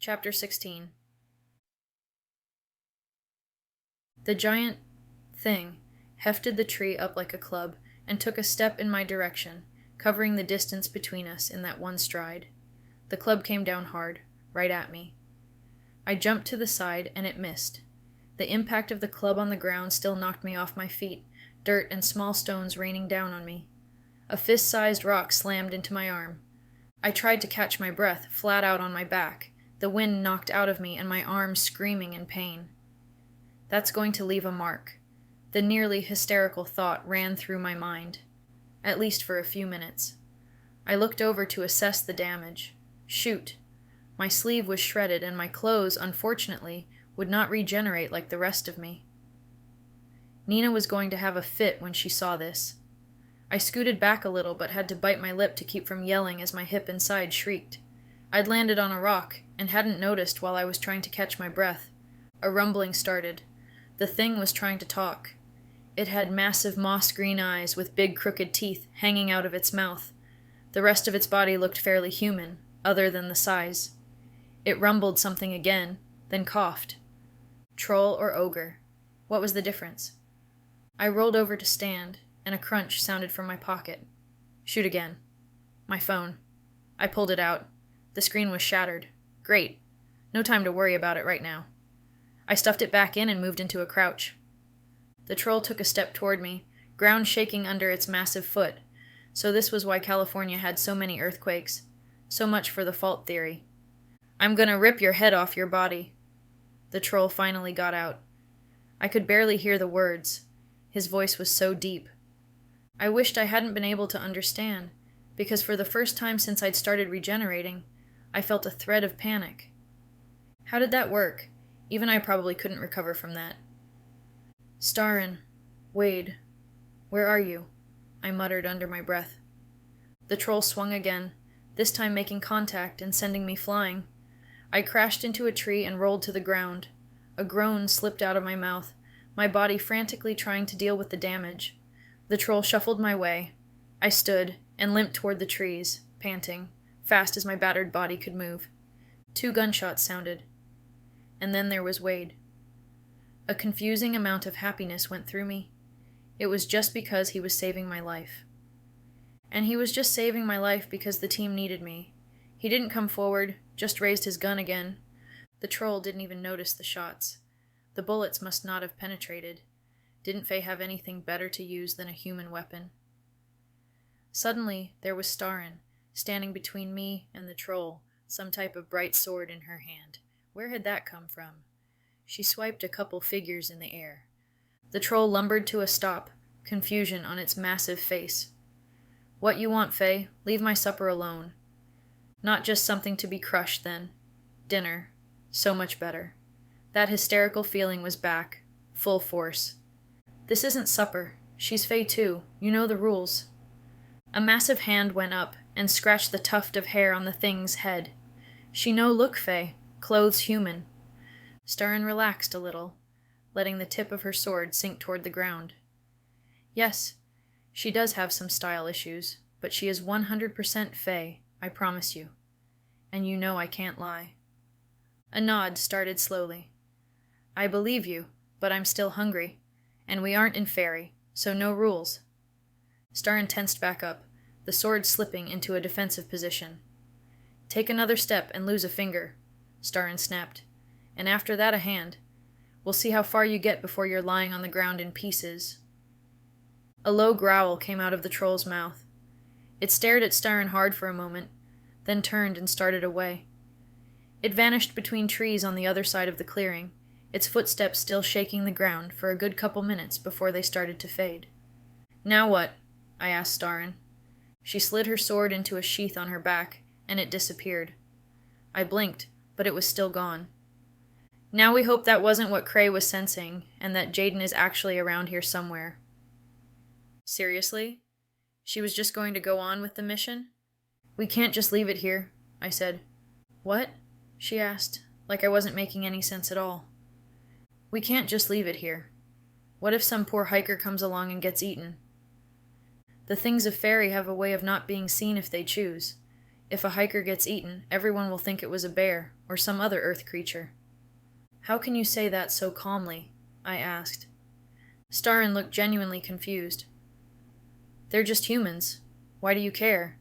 Chapter 16. The giant thing hefted the tree up like a club and took a step in my direction, covering the distance between us in that one stride. The club came down hard, right at me. I jumped to the side, and it missed. The impact of the club on the ground still knocked me off my feet, dirt and small stones raining down on me. A fist-sized rock slammed into my arm. I tried to catch my breath, flat out on my back, the wind knocked out of me and my arms screaming in pain. That's going to leave a mark. The nearly hysterical thought ran through my mind, at least for a few minutes. I looked over to assess the damage. Shoot! My sleeve was shredded, and my clothes, unfortunately, would not regenerate like the rest of me. Nina was going to have a fit when she saw this. I scooted back a little, but had to bite my lip to keep from yelling as my hip and side shrieked. I'd landed on a rock, and hadn't noticed while I was trying to catch my breath. A rumbling started. The thing was trying to talk. It had massive moss-green eyes with big crooked teeth hanging out of its mouth. The rest of its body looked fairly human, other than the size. It rumbled something again, then coughed. Troll or ogre? What was the difference? I rolled over to stand, and a crunch sounded from my pocket. Shoot again. My phone. I pulled it out. The screen was shattered. Great. No time to worry about it right now. I stuffed it back in and moved into a crouch. The troll took a step toward me, ground shaking under its massive foot. So this was why California had so many earthquakes. So much for the fault theory. I'm gonna rip your head off your body. The troll finally got out. I could barely hear the words. His voice was so deep. I wished I hadn't been able to understand, because for the first time since I'd started regenerating, I felt a thread of panic. How did that work? Even I probably couldn't recover from that. Starrin, Wade, where are you? I muttered under my breath. The troll swung again, this time making contact and sending me flying. I crashed into a tree and rolled to the ground. A groan slipped out of my mouth, my body frantically trying to deal with the damage. The troll shuffled my way. I stood and limped toward the trees, panting, fast as my battered body could move. 2 gunshots sounded. And then there was Wade. A confusing amount of happiness went through me. It was just because he was saving my life. And he was just saving my life because the team needed me. He didn't come forward, just raised his gun again. The troll didn't even notice the shots. The bullets must not have penetrated. Didn't Faye have anything better to use than a human weapon? Suddenly, there was Starrin, standing between me and the troll, some type of bright sword in her hand. Where had that come from? She swiped a couple figures in the air. The troll lumbered to a stop, confusion on its massive face. What you want, Faye? Leave my supper alone. Not just something to be crushed, then. Dinner. So much better. That hysterical feeling was back, full force. This isn't supper. She's Faye too. You know the rules. A massive hand went up and scratched the tuft of hair on the thing's head. She no look Faye, clothes human. Starrin relaxed a little, letting the tip of her sword sink toward the ground. Yes, she does have some style issues, but she is 100% Faye, I promise you. And you know I can't lie. A nod started slowly. I believe you, but I'm still hungry, and we aren't in Fairy, so no rules. Starrin tensed back up, the sword slipping into a defensive position. Take another step and lose a finger, Starrin snapped, and after that a hand. We'll see how far you get before you're lying on the ground in pieces. A low growl came out of the troll's mouth. It stared at Starrin hard for a moment, then turned and started away. It vanished between trees on the other side of the clearing, its footsteps still shaking the ground for a good couple minutes before they started to fade. Now what? I asked Starrin. She slid her sword into a sheath on her back, and it disappeared. I blinked, but it was still gone. Now we hope that wasn't what Cray was sensing, and that Jaden is actually around here somewhere. Seriously? She was just going to go on with the mission? We can't just leave it here, I said. What? She asked, like I wasn't making any sense at all. We can't just leave it here. What if some poor hiker comes along and gets eaten? The things of Fairy have a way of not being seen if they choose. If a hiker gets eaten, everyone will think it was a bear or some other earth creature. How can you say that so calmly? I asked. Starrin looked genuinely confused. They're just humans. Why do you care?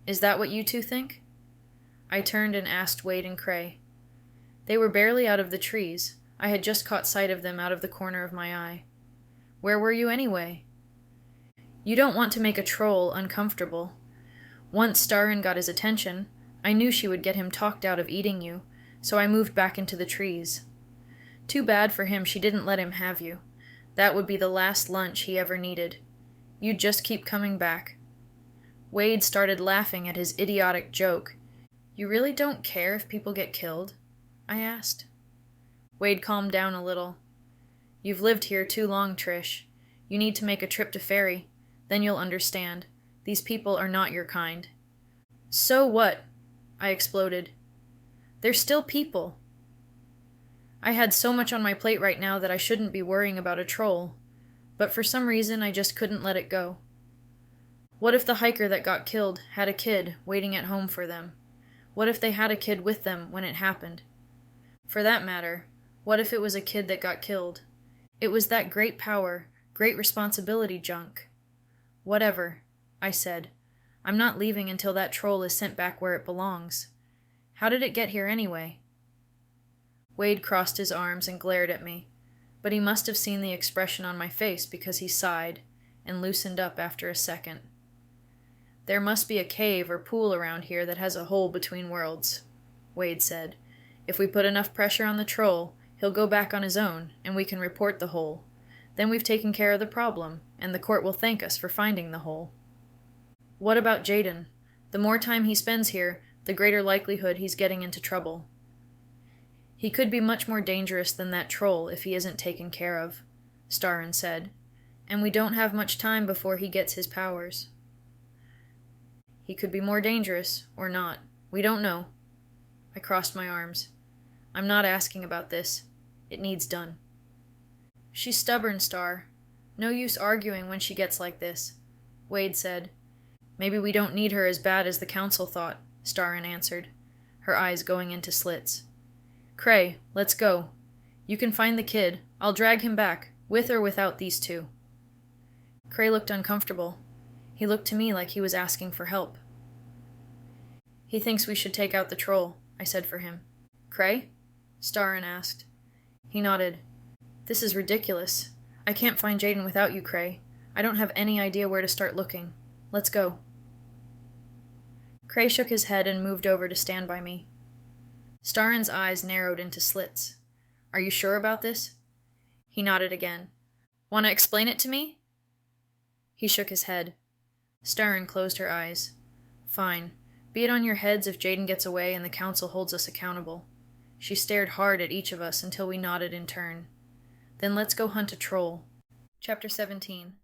Is that what you two think? I turned and asked Wade and Cray. They were barely out of the trees. I had just caught sight of them out of the corner of my eye. Where were you anyway? You don't want to make a troll uncomfortable. Once Starrin got his attention, I knew she would get him talked out of eating you, so I moved back into the trees. Too bad for him she didn't let him have you. That would be the last lunch he ever needed. You'd just keep coming back. Wade started laughing at his idiotic joke. You really don't care if people get killed? I asked. Wade calmed down a little. You've lived here too long, Trish. You need to make a trip to Ferry. Then you'll understand. These people are not your kind. So what? I exploded. They're still people. I had so much on my plate right now that I shouldn't be worrying about a troll, but for some reason I just couldn't let it go. What if the hiker that got killed had a kid waiting at home for them? What if they had a kid with them when it happened? For that matter, what if it was a kid that got killed? It was that great power, great responsibility junk. Whatever, I said. I'm not leaving until that troll is sent back where it belongs. How did it get here anyway? Wade crossed his arms and glared at me, but he must have seen the expression on my face because he sighed and loosened up after a second. There must be a cave or pool around here that has a hole between worlds, Wade said. If we put enough pressure on the troll, he'll go back on his own, and we can report the hole. Then we've taken care of the problem, and the court will thank us for finding the hole. What about Jaden? The more time he spends here, the greater likelihood he's getting into trouble. He could be much more dangerous than that troll if he isn't taken care of, Starrin said, and we don't have much time before he gets his powers. He could be more dangerous, or not. We don't know. I crossed my arms. I'm not asking about this. It needs done. She's stubborn, Star. No use arguing when she gets like this, Wade said. Maybe we don't need her as bad as the council thought, Starrin answered, her eyes going into slits. Cray, let's go. You can find the kid. I'll drag him back, with or without these two. Cray looked uncomfortable. He looked to me like he was asking for help. He thinks we should take out the troll, I said for him. Cray? Starrin asked. He nodded. This is ridiculous. I can't find Jaden without you, Cray. I don't have any idea where to start looking. Let's go. Cray shook his head and moved over to stand by me. Starrin's eyes narrowed into slits. Are you sure about this? He nodded again. Want to explain it to me? He shook his head. Starrin closed her eyes. Fine. Be it on your heads if Jaden gets away and the council holds us accountable. She stared hard at each of us until we nodded in turn. Then let's go hunt a troll. Chapter 17.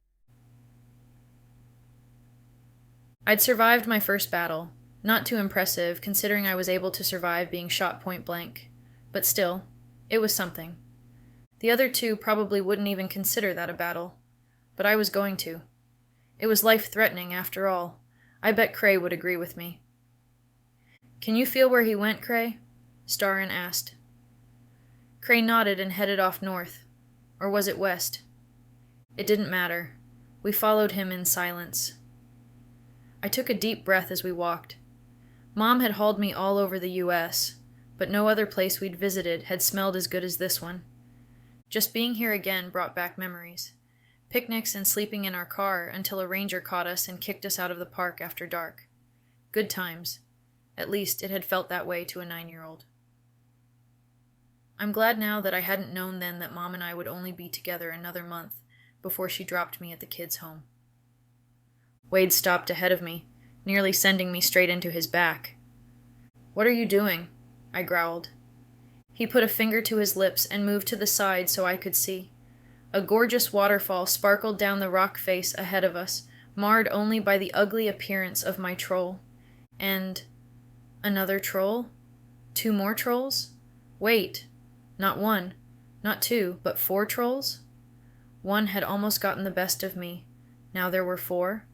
I'd survived my first battle. Not too impressive, considering I was able to survive being shot point blank. But still, it was something. The other two probably wouldn't even consider that a battle. But I was going to. It was life-threatening, after all. I bet Cray would agree with me. Can you feel where he went, Cray? Starrin asked. Cray nodded and headed off north. Or was it west? It didn't matter. We followed him in silence. I took a deep breath as we walked. Mom had hauled me all over the U.S., but no other place we'd visited had smelled as good as this one. Just being here again brought back memories. Picnics and sleeping in our car until a ranger caught us and kicked us out of the park after dark. Good times. At least it had felt that way to a 9-year-old. I'm glad now that I hadn't known then that Mom and I would only be together another month before she dropped me at the kids' home. Wade stopped ahead of me, nearly sending me straight into his back. What are you doing? I growled. He put a finger to his lips and moved to the side so I could see. A gorgeous waterfall sparkled down the rock face ahead of us, marred only by the ugly appearance of my troll. And another troll? 2 more trolls? Wait, not 1, not 2, but 4 trolls? One had almost gotten the best of me. Now there were 4.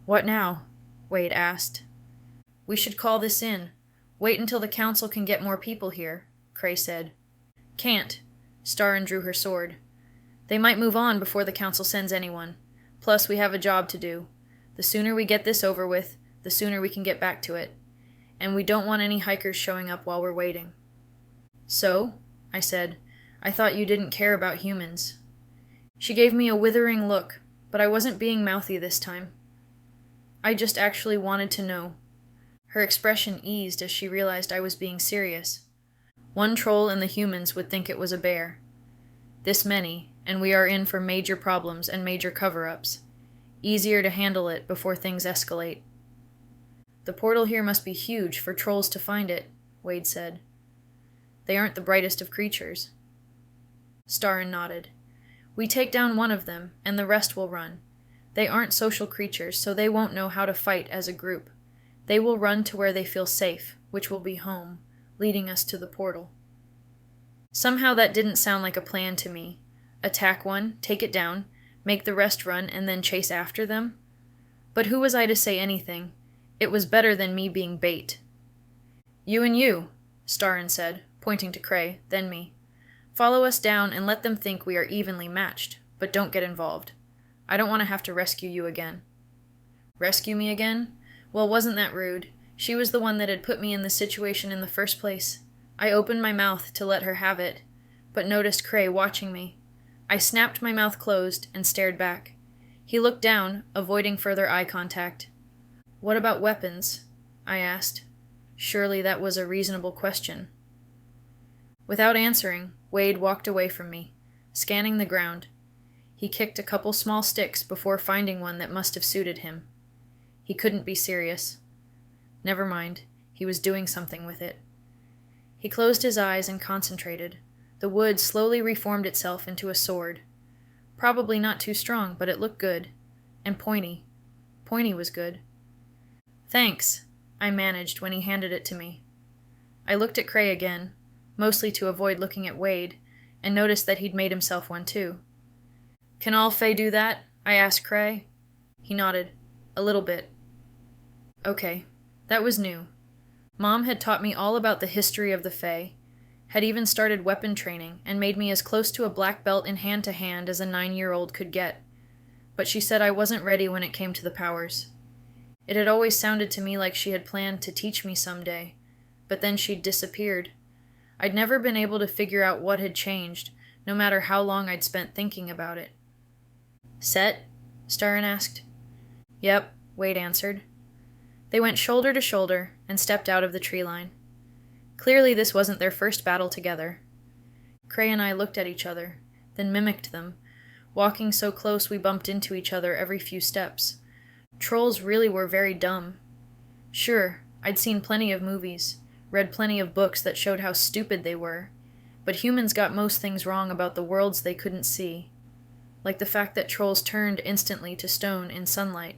What now? Wade asked. We should call this in. Wait until the council can get more people here, Cray said. Can't. Starren drew her sword. They might move on before the council sends anyone. Plus, we have a job to do. The sooner we get this over with, the sooner we can get back to it. And we don't want any hikers showing up while we're waiting. So, I said, I thought you didn't care about humans. She gave me a withering look, but I wasn't being mouthy this time. I just actually wanted to know. Her expression eased as she realized I was being serious. One troll and the humans would think it was a bear. This many, and we are in for major problems and major cover-ups. Easier to handle it before things escalate. The portal here must be huge for trolls to find it, Wade said. They aren't the brightest of creatures. Starren nodded. We take down one of them, and the rest will run. They aren't social creatures, so they won't know how to fight as a group. They will run to where they feel safe, which will be home, leading us to the portal. Somehow that didn't sound like a plan to me. Attack one, take it down, make the rest run, and then chase after them? But who was I to say anything? It was better than me being bait. You and you, Starren said, pointing to Cray, then me. Follow us down and let them think we are evenly matched, but don't get involved. I don't want to have to rescue you again. Rescue me again? Well, wasn't that rude? She was the one that had put me in the situation in the first place. I opened my mouth to let her have it, but noticed Cray watching me. I snapped my mouth closed and stared back. He looked down, avoiding further eye contact. What about weapons? I asked. Surely that was a reasonable question. Without answering, Wade walked away from me, scanning the ground. He kicked a couple small sticks before finding one that must have suited him. He couldn't be serious. Never mind, he was doing something with it. He closed his eyes and concentrated. The wood slowly reformed itself into a sword. Probably not too strong, but it looked good. And pointy. Pointy was good. Thanks, I managed when he handed it to me. I looked at Cray again, mostly to avoid looking at Wade, and noticed that he'd made himself one too. Can all Fae do that? I asked Cray. He nodded. A little bit. Okay, that was new. Mom had taught me all about the history of the Fae, had even started weapon training, and made me as close to a black belt in hand-to-hand as a 9-year-old could get. But she said I wasn't ready when it came to the powers. It had always sounded to me like she had planned to teach me someday, but then she'd disappeared. I'd never been able to figure out what had changed, no matter how long I'd spent thinking about it. Set? Starren asked. Yep, Wade answered. They went shoulder to shoulder and stepped out of the tree line. Clearly this wasn't their first battle together. Cray and I looked at each other, then mimicked them, walking so close we bumped into each other every few steps. Trolls really were very dumb. Sure, I'd seen plenty of movies, read plenty of books that showed how stupid they were, but humans got most things wrong about the worlds they couldn't see, like the fact that trolls turned instantly to stone in sunlight.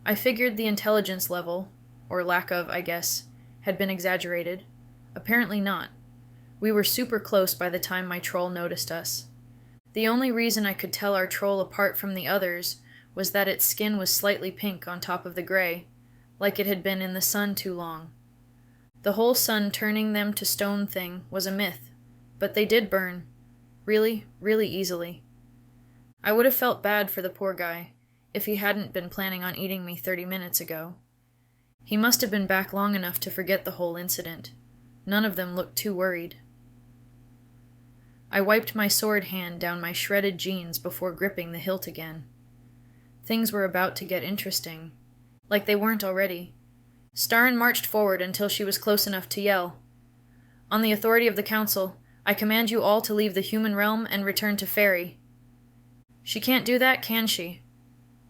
I figured the intelligence level, or lack of, I guess, had been exaggerated. Apparently not. We were super close by the time my troll noticed us. The only reason I could tell our troll apart from the others was that its skin was slightly pink on top of the gray, like it had been in the sun too long. The whole sun turning them to stone thing was a myth, but they did burn. Really, really easily. I would have felt bad for the poor guy, if he hadn't been planning on eating me 30 minutes ago. He must have been back long enough to forget the whole incident. None of them looked too worried. I wiped my sword hand down my shredded jeans before gripping the hilt again. Things were about to get interesting, like they weren't already. Starren marched forward until she was close enough to yell. On the authority of the council, I command you all to leave the human realm and return to Fairy. She can't do that, can she?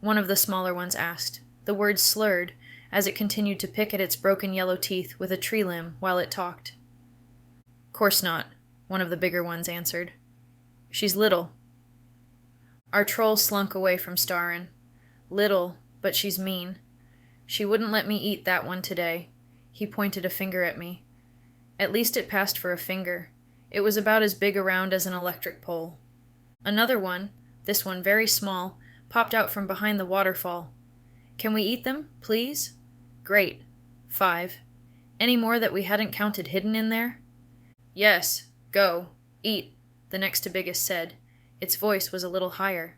One of the smaller ones asked, the words slurred, as it continued to pick at its broken yellow teeth with a tree limb while it talked. Course not, one of the bigger ones answered. She's little. Our troll slunk away from Starren. Little, but she's mean. She wouldn't let me eat that one today. He pointed a finger at me. At least it passed for a finger. It was about as big around as an electric pole. Another one, this one very small, popped out from behind the waterfall. Can we eat them, please? Great. 5. Any more that we hadn't counted hidden in there? Yes. Go. Eat, the next to biggest said. Its voice was a little higher.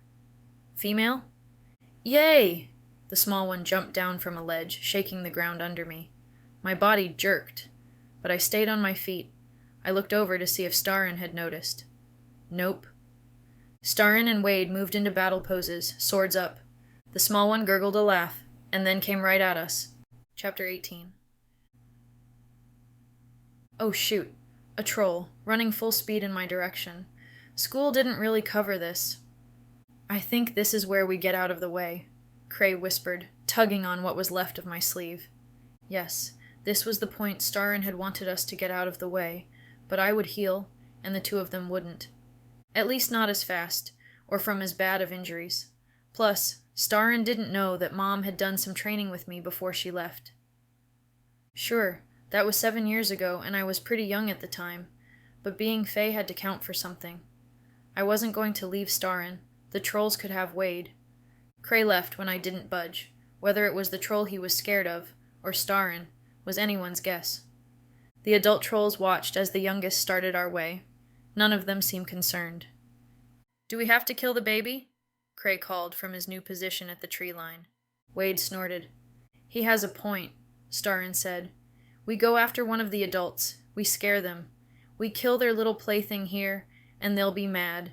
Female? Yay! The small one jumped down from a ledge, shaking the ground under me. My body jerked, but I stayed on my feet. I looked over to see if Starrin had noticed. Nope. Starrin and Wade moved into battle poses, swords up. The small one gurgled a laugh, and then came right at us. Chapter 18. Oh shoot. A troll, running full speed in my direction. School didn't really cover this. I think this is where we get out of the way, Cray whispered, tugging on what was left of my sleeve. Yes, this was the point Starrin had wanted us to get out of the way, but I would heal, and the two of them wouldn't. At least not as fast, or from as bad of injuries. Plus, Starrin didn't know that Mom had done some training with me before she left. Sure, that was 7 years ago, and I was pretty young at the time, but being Fae had to count for something. I wasn't going to leave Starrin. The trolls could have Wade. Cray left when I didn't budge. Whether it was the troll he was scared of, or Starrin, was anyone's guess. The adult trolls watched as the youngest started our way. None of them seemed concerned. Do we have to kill the baby? Cray called from his new position at the tree line. Wade snorted. He has a point, Starrin said. We go after one of the adults. We scare them. We kill their little plaything here, and they'll be mad.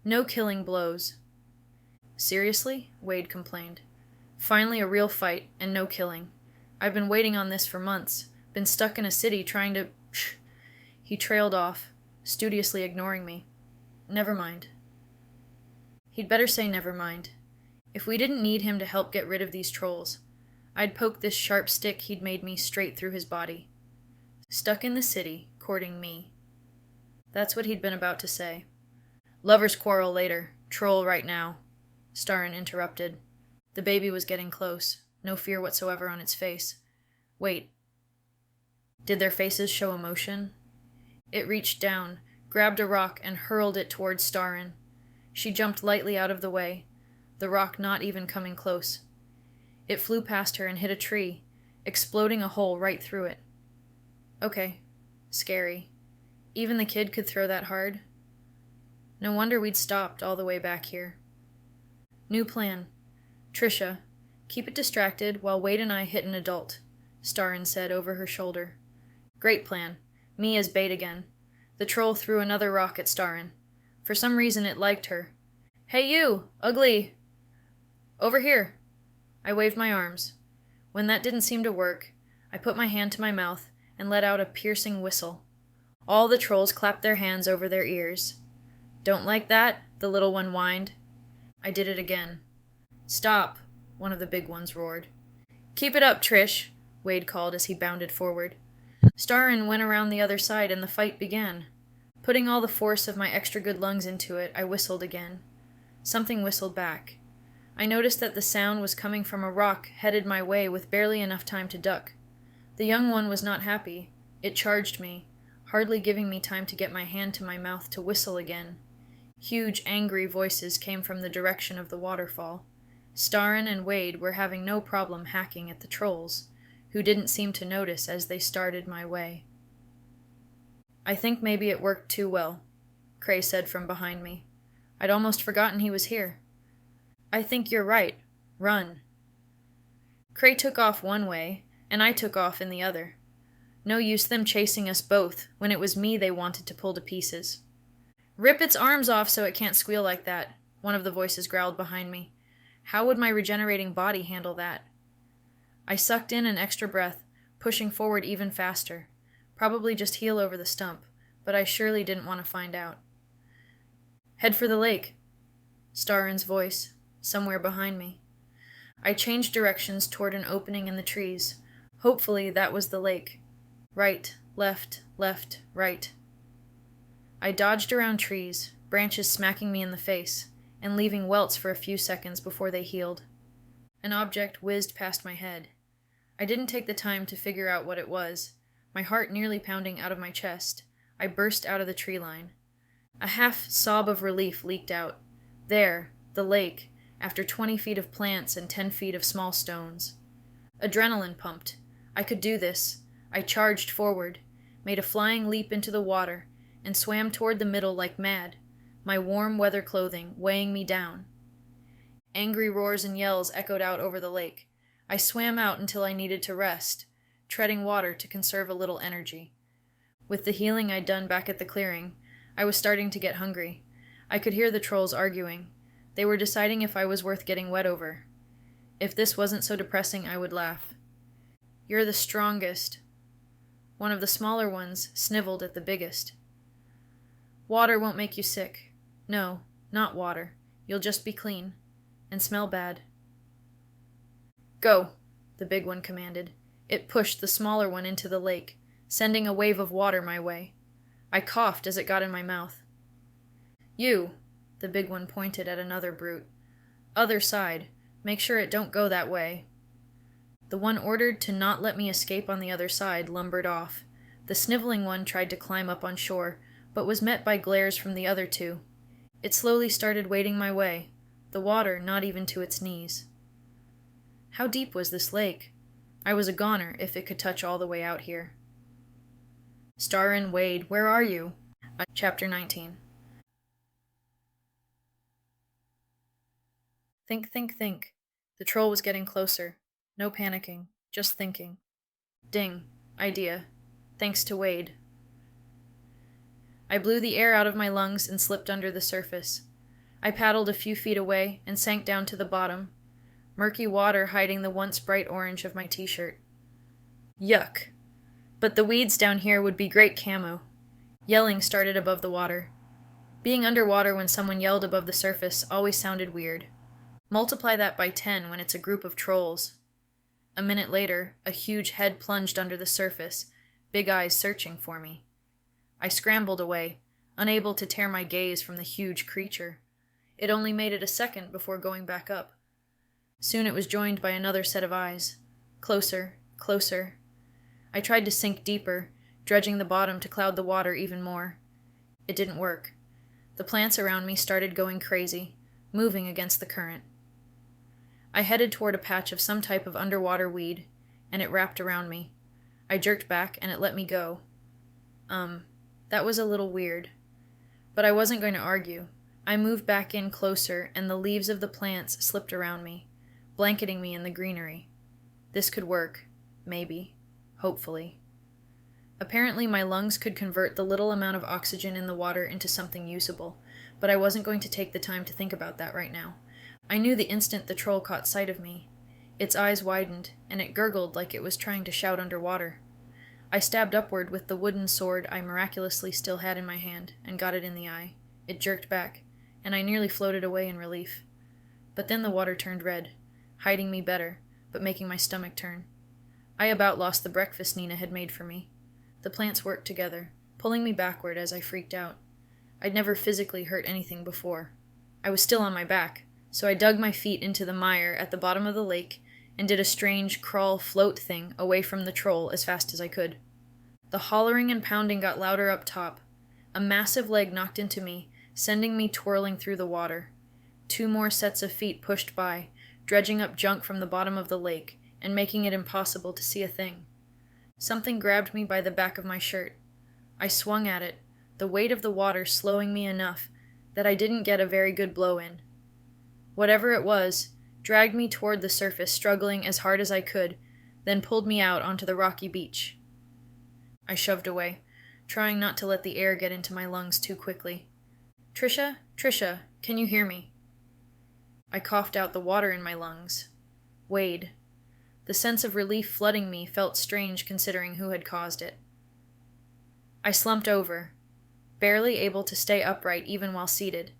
No killing blows. Seriously? Wade complained. Finally a real fight, and no killing. I've been waiting on this for months. Been stuck in a city trying to... He trailed off, studiously ignoring me. Never mind. He'd better say never mind. If we didn't need him to help get rid of these trolls, I'd poke this sharp stick he'd made me straight through his body. Stuck in the city, courting me. That's what he'd been about to say. Lovers quarrel later. Troll right now. Starrin interrupted. The baby was getting close. No fear whatsoever on its face. Wait. Did their faces show emotion? It reached down, grabbed a rock, and hurled it towards Starrin. She jumped lightly out of the way, the rock not even coming close. It flew past her and hit a tree, exploding a hole right through it. Okay. Scary. Even the kid could throw that hard. No wonder we'd stopped all the way back here. New plan. Trisha, keep it distracted while Wade and I hit an adult, Starrin said over her shoulder. Great plan. Me as bait again. The troll threw another rock at Starrin. For some reason it liked her. Hey you, ugly! Over here. I waved my arms. When that didn't seem to work, I put my hand to my mouth and let out a piercing whistle. All the trolls clapped their hands over their ears. Don't like that? The little one whined. I did it again. Stop, one of the big ones roared. Keep it up, Trish, Wade called as he bounded forward. Starrin went around the other side and the fight began. Putting all the force of my extra good lungs into it, I whistled again. Something whistled back. I noticed that the sound was coming from a rock headed my way with barely enough time to duck. The young one was not happy. It charged me, hardly giving me time to get my hand to my mouth to whistle again. Huge, angry voices came from the direction of the waterfall. Starrin and Wade were having no problem hacking at the trolls, who didn't seem to notice as they started my way. I think maybe it worked too well, Cray said from behind me. I'd almost forgotten he was here. I think you're right. Run. Cray took off one way, and I took off in the other. No use them chasing us both when it was me they wanted to pull to pieces. Rip its arms off so it can't squeal like that, one of the voices growled behind me. How would my regenerating body handle that? I sucked in an extra breath, pushing forward even faster. Probably just heel over the stump, but I surely didn't want to find out. Head for the lake. Starrin's voice, somewhere behind me. I changed directions toward an opening in the trees. Hopefully that was the lake. Right, left, right. I dodged around trees, branches smacking me in the face, and leaving welts for a few seconds before they healed. An object whizzed past my head. I didn't take the time to figure out what it was. My heart nearly pounding out of my chest, I burst out of the tree line. A half sob of relief leaked out. There, the lake, after 20 feet of plants and 10 feet of small stones. Adrenaline pumped. I could do this. I charged forward, made a flying leap into the water, and swam toward the middle like mad, my warm weather clothing weighing me down. Angry roars and yells echoed out over the lake. I swam out until I needed to rest, treading water to conserve a little energy. With the healing I'd done back at the clearing, I was starting to get hungry. I could hear the trolls arguing. They were deciding if I was worth getting wet over. If this wasn't so depressing, I would laugh. "You're the strongest." One of the smaller ones sniveled at the biggest. "Water won't make you sick. No, not water. You'll just be clean. And smell bad." "Go," the big one commanded. It pushed the smaller one into the lake, sending a wave of water my way. I coughed as it got in my mouth. "You," the big one pointed at another brute. "Other side. Make sure it don't go that way." The one ordered to not let me escape on the other side lumbered off. The sniveling one tried to climb up on shore, but was met by glares from the other two. It slowly started wading my way, the water not even to its knees. How deep was this lake? I was a goner if it could touch all the way out here. Starrin, Wade, where are you? Chapter 19. Think, think, think. The troll was getting closer. No panicking, just thinking. Ding. Idea. Thanks to Wade. I blew the air out of my lungs and slipped under the surface. I paddled a few feet away and sank down to the bottom, murky water hiding the once bright orange of my t-shirt. Yuck. But the weeds down here would be great camo. Yelling started above the water. Being underwater when someone yelled above the surface always sounded weird. Multiply that by 10 when it's a group of trolls. A minute later, a huge head plunged under the surface, big eyes searching for me. I scrambled away, unable to tear my gaze from the huge creature. It only made it a second before going back up. Soon it was joined by another set of eyes. Closer, closer. I tried to sink deeper, dredging the bottom to cloud the water even more. It didn't work. The plants around me started going crazy, moving against the current. I headed toward a patch of some type of underwater weed, and it wrapped around me. I jerked back, and it let me go. That was a little weird. But I wasn't going to argue. I moved back in closer, and the leaves of the plants slipped around me, blanketing me in the greenery. This could work. Maybe. Hopefully. Apparently my lungs could convert the little amount of oxygen in the water into something usable, but I wasn't going to take the time to think about that right now. I knew the instant the troll caught sight of me. Its eyes widened, and it gurgled like it was trying to shout underwater. I stabbed upward with the wooden sword I miraculously still had in my hand, and got it in the eye. It jerked back, and I nearly floated away in relief. But then the water turned red, hiding me better, but making my stomach turn. I about lost the breakfast Nina had made for me. The plants worked together, pulling me backward as I freaked out. I'd never physically hurt anything before. I was still on my back, so I dug my feet into the mire at the bottom of the lake and did a strange crawl-float thing away from the troll as fast as I could. The hollering and pounding got louder up top. A massive leg knocked into me, sending me twirling through the water. 2 more sets of feet pushed by, dredging up junk from the bottom of the lake and making it impossible to see a thing. Something grabbed me by the back of my shirt. I swung at it, the weight of the water slowing me enough that I didn't get a very good blow in. Whatever it was, dragged me toward the surface, struggling as hard as I could, then pulled me out onto the rocky beach. I shoved away, trying not to let the air get into my lungs too quickly. "Trisha? Trisha, can you hear me?" I coughed out the water in my lungs. Wade. The sense of relief flooding me felt strange considering who had caused it. I slumped over, barely able to stay upright even while seated.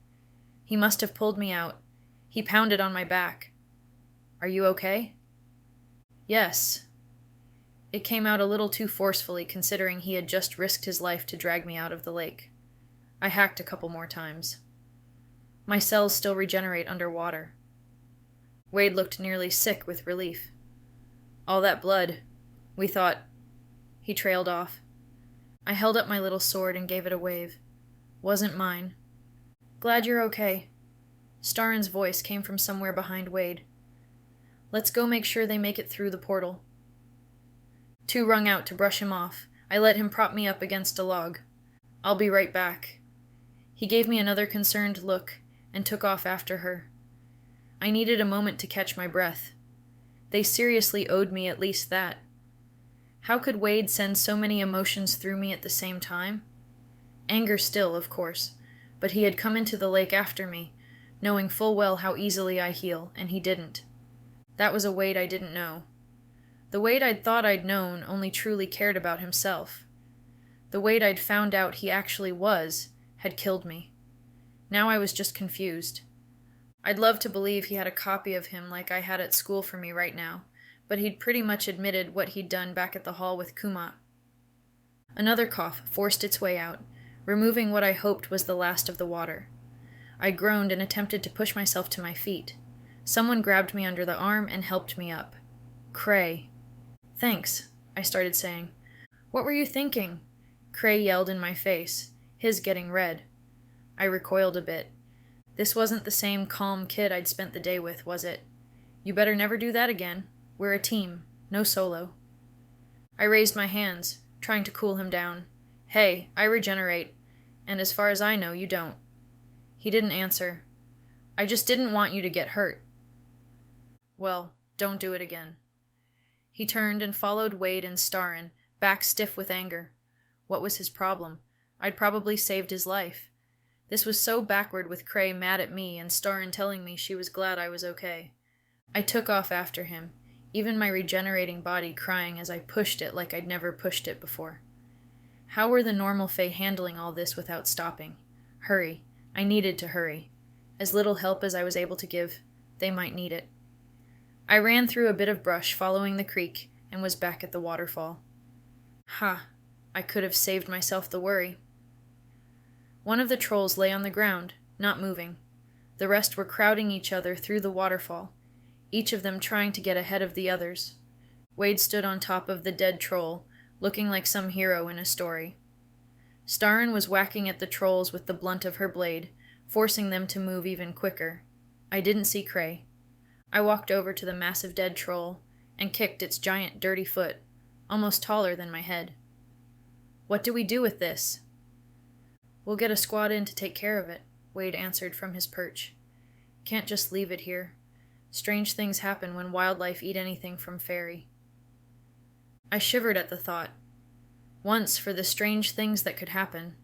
He must have pulled me out. He pounded on my back. "Are you okay?" "Yes." It came out a little too forcefully considering he had just risked his life to drag me out of the lake. I hacked a couple more times. My cells still regenerate underwater. Wade looked nearly sick with relief. "All that blood. We thought—" He trailed off. I held up my little sword and gave it a wave. Wasn't mine. "Glad you're okay." Starrin's voice came from somewhere behind Wade. "Let's go make sure they make it through the portal." Too wrung out to brush him off, I let him prop me up against a log. "I'll be right back." He gave me another concerned look and took off after her. I needed a moment to catch my breath. They seriously owed me at least that. How could Wade send so many emotions through me at the same time? Anger still, of course, but he had come into the lake after me, knowing full well how easily I heal, and he didn't. That was a Wade I didn't know. The Wade I'd thought I'd known only truly cared about himself. The Wade I'd found out he actually was had killed me. Now I was just confused. I'd love to believe he had a copy of him like I had at school for me right now, but he'd pretty much admitted what he'd done back at the hall with Kuma. Another cough forced its way out, removing what I hoped was the last of the water. I groaned and attempted to push myself to my feet. Someone grabbed me under the arm and helped me up. Cray. "Thanks," I started saying. "What were you thinking?" Cray yelled in my face, his getting red. I recoiled a bit. This wasn't the same calm kid I'd spent the day with, was it? "You better never do that again. We're a team, no solo." I raised my hands, trying to cool him down. "Hey, I regenerate, and as far as I know, you don't." He didn't answer. "I just didn't want you to get hurt." "Well, don't do it again." He turned and followed Wade and Starrin, back stiff with anger. What was his problem? I'd probably saved his life. This was so backward with Cray mad at me and Starrin telling me she was glad I was okay. I took off after him, even my regenerating body crying as I pushed it like I'd never pushed it before. How were the normal Fae handling all this without stopping? Hurry. I needed to hurry. As little help as I was able to give, they might need it. I ran through a bit of brush following the creek and was back at the waterfall. Ha! I could have saved myself the worry. One of the trolls lay on the ground, not moving. The rest were crowding each other through the waterfall, each of them trying to get ahead of the others. Wade stood on top of the dead troll, looking like some hero in a story. Starrin was whacking at the trolls with the blunt of her blade, forcing them to move even quicker. I didn't see Cray. I walked over to the massive dead troll and kicked its giant dirty foot, almost taller than my head. "What do we do with this?" "We'll get a squad in to take care of it," Wade answered from his perch. "Can't just leave it here. Strange things happen when wildlife eat anything from fairy." I shivered at the thought. Once for the strange things that could happen,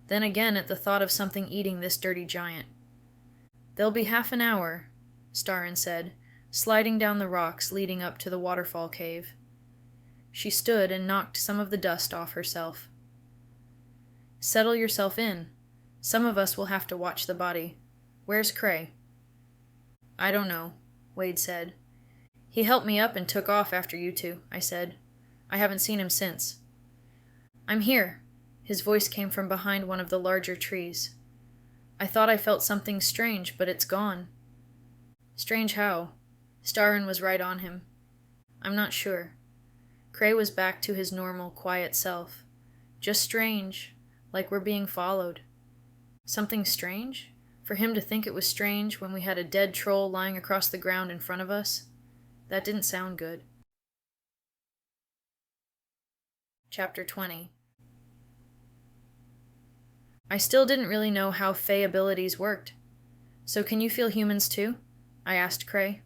then again at the thought of something eating this dirty giant. "There'll be half an hour," Starrin said, sliding down the rocks leading up to the waterfall cave. She stood and knocked some of the dust off herself. "Settle yourself in. Some of us will have to watch the body. Where's Cray?" "I don't know," Wade said. "He helped me up and took off after you two," I said. "I haven't seen him since." "I'm here." His voice came from behind one of the larger trees. "I thought I felt something strange, but it's gone." "Strange how?" Starrin was right on him. "I'm not sure." Cray was back to his normal, quiet self. "Just strange, like we're being followed." Something strange? For him to think it was strange when we had a dead troll lying across the ground in front of us? That didn't sound good. Chapter 20. I still didn't really know how Fae abilities worked. "So can you feel humans too?" I asked Cray.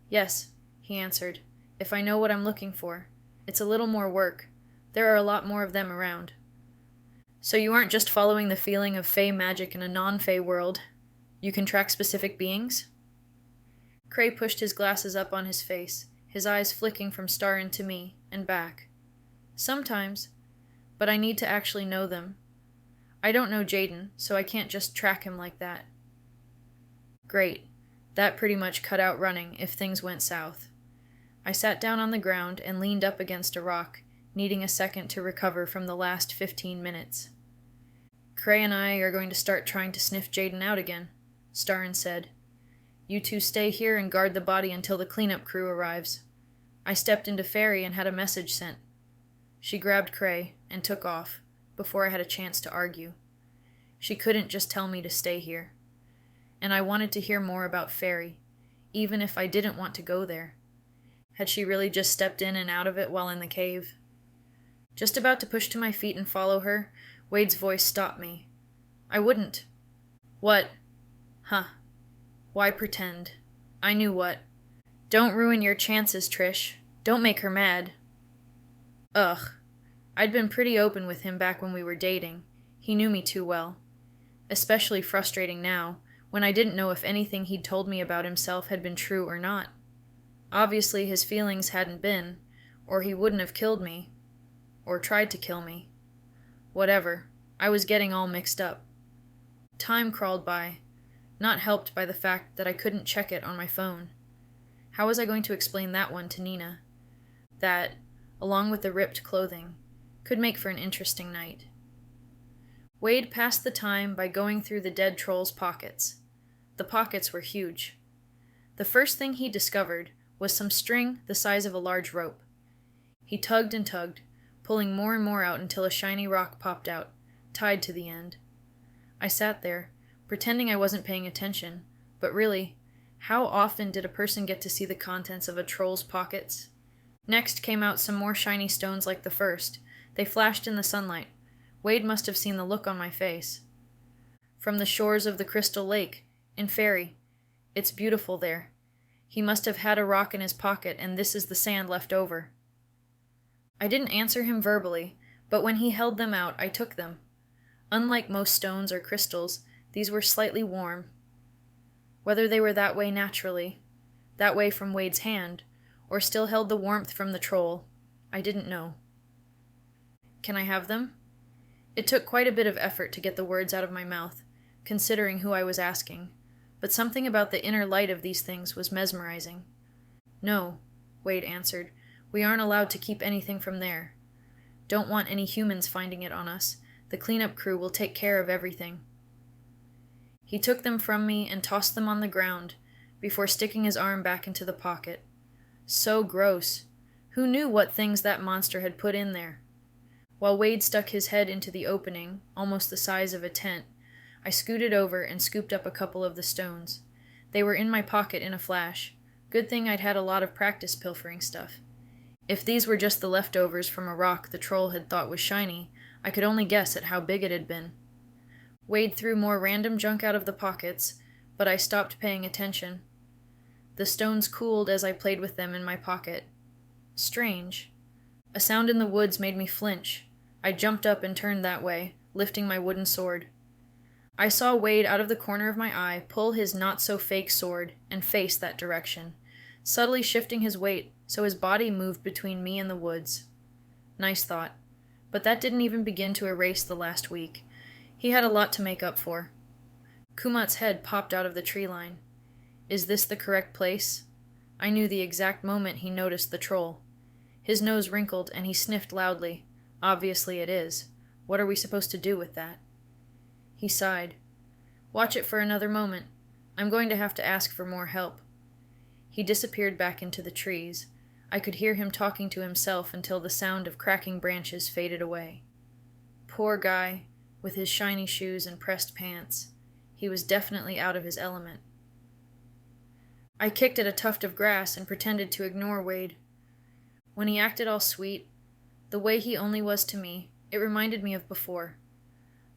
"Yes," he answered, "if I know what I'm looking for. It's a little more work. There are a lot more of them around." "So you aren't just following the feeling of Fae magic in a non-Fae world. You can track specific beings?" Cray pushed his glasses up on his face, his eyes flicking from Starrin to me, and back. "Sometimes, but I need to actually know them. I don't know Jaden, so I can't just track him like that." Great. That pretty much cut out running if things went south. I sat down on the ground and leaned up against a rock, needing a second to recover from the last 15 minutes. "Cray and I are going to start trying to sniff Jaden out again," Starrin said. "You two stay here and guard the body until the cleanup crew arrives. I stepped into Fairy and had a message sent." She grabbed Cray and took off, before I had a chance to argue. She couldn't just tell me to stay here. And I wanted to hear more about Fairy, even if I didn't want to go there. Had she really just stepped in and out of it while in the cave? Just about to push to my feet and follow her, Wade's voice stopped me. I wouldn't. What? Huh. Why pretend? I knew what. Don't ruin your chances, Trish. Don't make her mad. Ugh. I'd been pretty open with him back when we were dating. He knew me too well. Especially frustrating now, when I didn't know if anything he'd told me about himself had been true or not. Obviously his feelings hadn't been, or he wouldn't have killed me. Or tried to kill me. Whatever. I was getting all mixed up. Time crawled by, not helped by the fact that I couldn't check it on my phone. How was I going to explain that one to Nina? That, along with the ripped clothing, could make for an interesting night. Wade passed the time by going through the dead troll's pockets. The pockets were huge. The first thing he discovered was some string the size of a large rope. He tugged and tugged, pulling more and more out until a shiny rock popped out, tied to the end. I sat there, pretending I wasn't paying attention, but really, how often did a person get to see the contents of a troll's pockets? Next came out some more shiny stones like the first. They flashed in the sunlight. Wade must have seen the look on my face. From the shores of the Crystal Lake, in Fairy. It's beautiful there. He must have had a rock in his pocket, and this is the sand left over. I didn't answer him verbally, but when he held them out, I took them. Unlike most stones or crystals, these were slightly warm. Whether they were that way naturally, that way from Wade's hand, or still held the warmth from the troll, I didn't know. Can I have them? It took quite a bit of effort to get the words out of my mouth, considering who I was asking, but something about the inner light of these things was mesmerizing. No, Wade answered. We aren't allowed to keep anything from there. Don't want any humans finding it on us. The cleanup crew will take care of everything. He took them from me and tossed them on the ground, before sticking his arm back into the pocket. So gross. Who knew what things that monster had put in there? While Wade stuck his head into the opening, almost the size of a tent, I scooted over and scooped up a couple of the stones. They were in my pocket in a flash. Good thing I'd had a lot of practice pilfering stuff. If these were just the leftovers from a rock the troll had thought was shiny, I could only guess at how big it had been. Wade threw more random junk out of the pockets, but I stopped paying attention. The stones cooled as I played with them in my pocket. Strange. A sound in the woods made me flinch. I jumped up and turned that way, lifting my wooden sword. I saw Wade out of the corner of my eye pull his not-so-fake sword and face that direction, subtly shifting his weight so his body moved between me and the woods. Nice thought. But that didn't even begin to erase the last week. He had a lot to make up for. Kumat's head popped out of the tree line. Is this the correct place? I knew the exact moment he noticed the troll. His nose wrinkled and he sniffed loudly. Obviously it is. What are we supposed to do with that? He sighed. Watch it for another moment. I'm going to have to ask for more help. He disappeared back into the trees. I could hear him talking to himself until the sound of cracking branches faded away. Poor guy, with his shiny shoes and pressed pants. He was definitely out of his element. I kicked at a tuft of grass and pretended to ignore Wade. When he acted all sweet, the way he only was to me, it reminded me of before.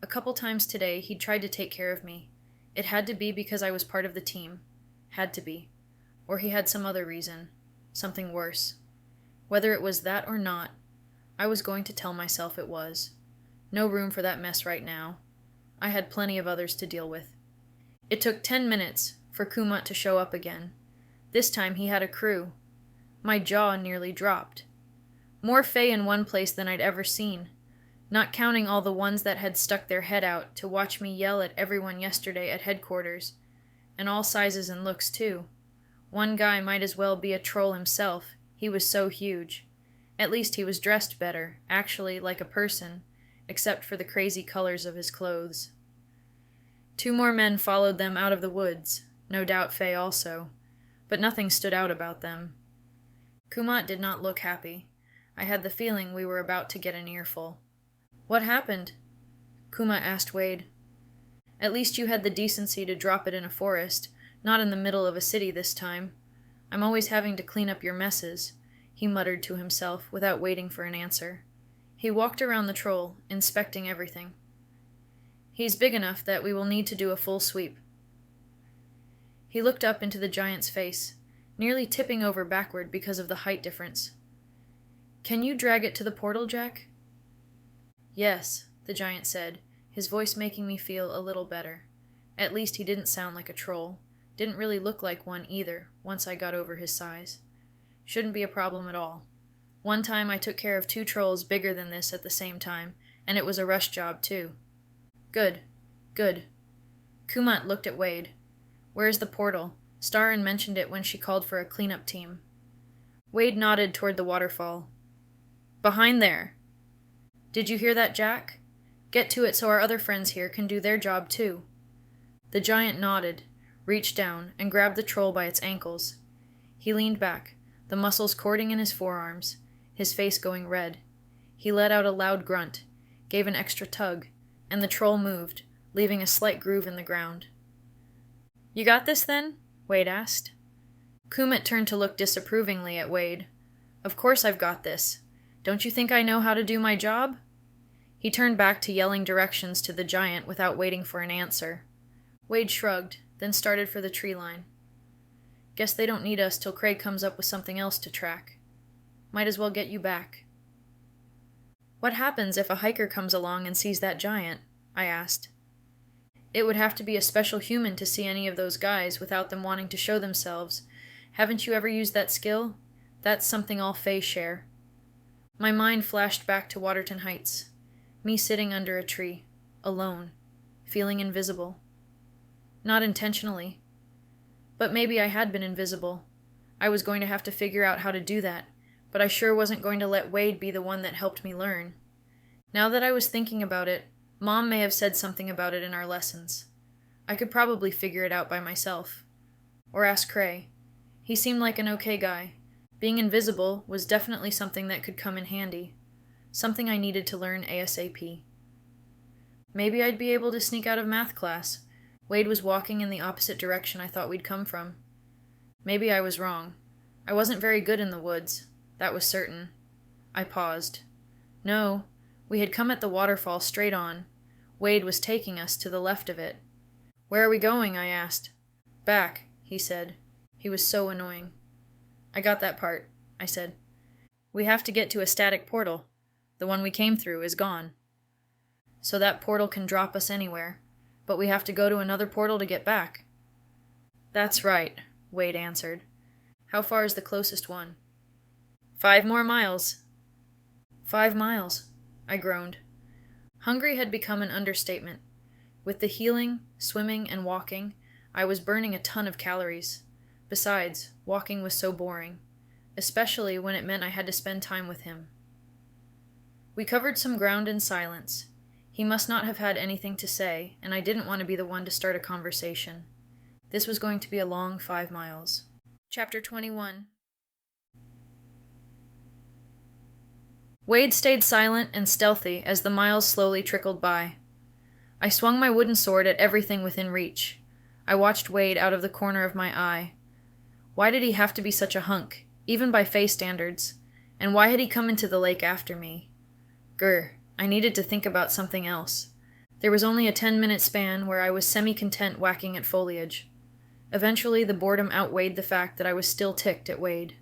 A couple times today he'd tried to take care of me. It had to be because I was part of the team. Had to be. Or he had some other reason. Something worse. Whether it was that or not, I was going to tell myself it was. No room for that mess right now. I had plenty of others to deal with. It took 10 minutes for Kumat to show up again. This time he had a crew. My jaw nearly dropped. More Fae in one place than I'd ever seen, not counting all the ones that had stuck their head out to watch me yell at everyone yesterday at headquarters, and all sizes and looks too. One guy might as well be a troll himself, he was so huge. At least he was dressed better, actually like a person, except for the crazy colors of his clothes. 2 more men followed them out of the woods, no doubt Fae also, but nothing stood out about them. Kumat did not look happy. I had the feeling we were about to get an earful. What happened? Kumat asked Wade. At least you had the decency to drop it in a forest, not in the middle of a city this time. I'm always having to clean up your messes. he muttered to himself without waiting for an answer. He walked around the troll, inspecting everything. He's big enough that we will need to do a full sweep. He looked up into the giant's face, nearly tipping over backward because of the height difference. Can you drag it to the portal, Jack? Yes, the giant said, his voice making me feel a little better. At least he didn't sound like a troll. Didn't really look like one either, once I got over his size. Shouldn't be a problem at all. One time I took care of 2 trolls bigger than this at the same time, and it was a rush job too. Good. Good. Kumant looked at Wade. Where's the portal? Starren mentioned it when she called for a cleanup team. Wade nodded toward the waterfall. Behind there. Did you hear that, Jack? Get to it so our other friends here can do their job too. The giant nodded, reached down, and grabbed the troll by its ankles. He leaned back, the muscles cording in his forearms, his face going red. He let out a loud grunt, gave an extra tug, and the troll moved, leaving a slight groove in the ground. You got this then? Wade asked. Kumant turned to look disapprovingly at Wade. Of course I've got this. Don't you think I know how to do my job? He turned back to yelling directions to the giant without waiting for an answer. Wade shrugged, then started for the tree line. Guess they don't need us till Craig comes up with something else to track. Might as well get you back. What happens if a hiker comes along and sees that giant? I asked. It would have to be a special human to see any of those guys without them wanting to show themselves. Haven't you ever used that skill? That's something all Fae share. My mind flashed back to Waterton Heights. Me sitting under a tree, alone, feeling invisible. Not intentionally. But maybe I had been invisible. I was going to have to figure out how to do that, but I sure wasn't going to let Wade be the one that helped me learn. Now that I was thinking about it, Mom may have said something about it in our lessons. I could probably figure it out by myself. Or ask Cray. He seemed like an okay guy. Being invisible was definitely something that could come in handy. Something I needed to learn ASAP. Maybe I'd be able to sneak out of math class. Wade was walking in the opposite direction I thought we'd come from. Maybe I was wrong. I wasn't very good in the woods. That was certain. I paused. No, we had come at the waterfall straight on. Wade was taking us to the left of it. Where are we going? I asked. Back, he said. He was so annoying. I got that part, I said. We have to get to a static portal. The one we came through is gone. So that portal can drop us anywhere, but we have to go to another portal to get back. That's right, Wade answered. How far is the closest one? 5 more miles. 5 miles, I groaned. Hungry had become an understatement. With the healing, swimming, and walking, I was burning a ton of calories. Besides, walking was so boring, especially when it meant I had to spend time with him. We covered some ground in silence. He must not have had anything to say, and I didn't want to be the one to start a conversation. This was going to be a long 5 miles. Chapter 21. Wade stayed silent and stealthy as the miles slowly trickled by. I swung my wooden sword at everything within reach. I watched Wade out of the corner of my eye. Why did he have to be such a hunk, even by Fae standards? And why had he come into the lake after me? Grr, I needed to think about something else. There was only a 10-minute span where I was semi-content whacking at foliage. Eventually, the boredom outweighed the fact that I was still ticked at Wade.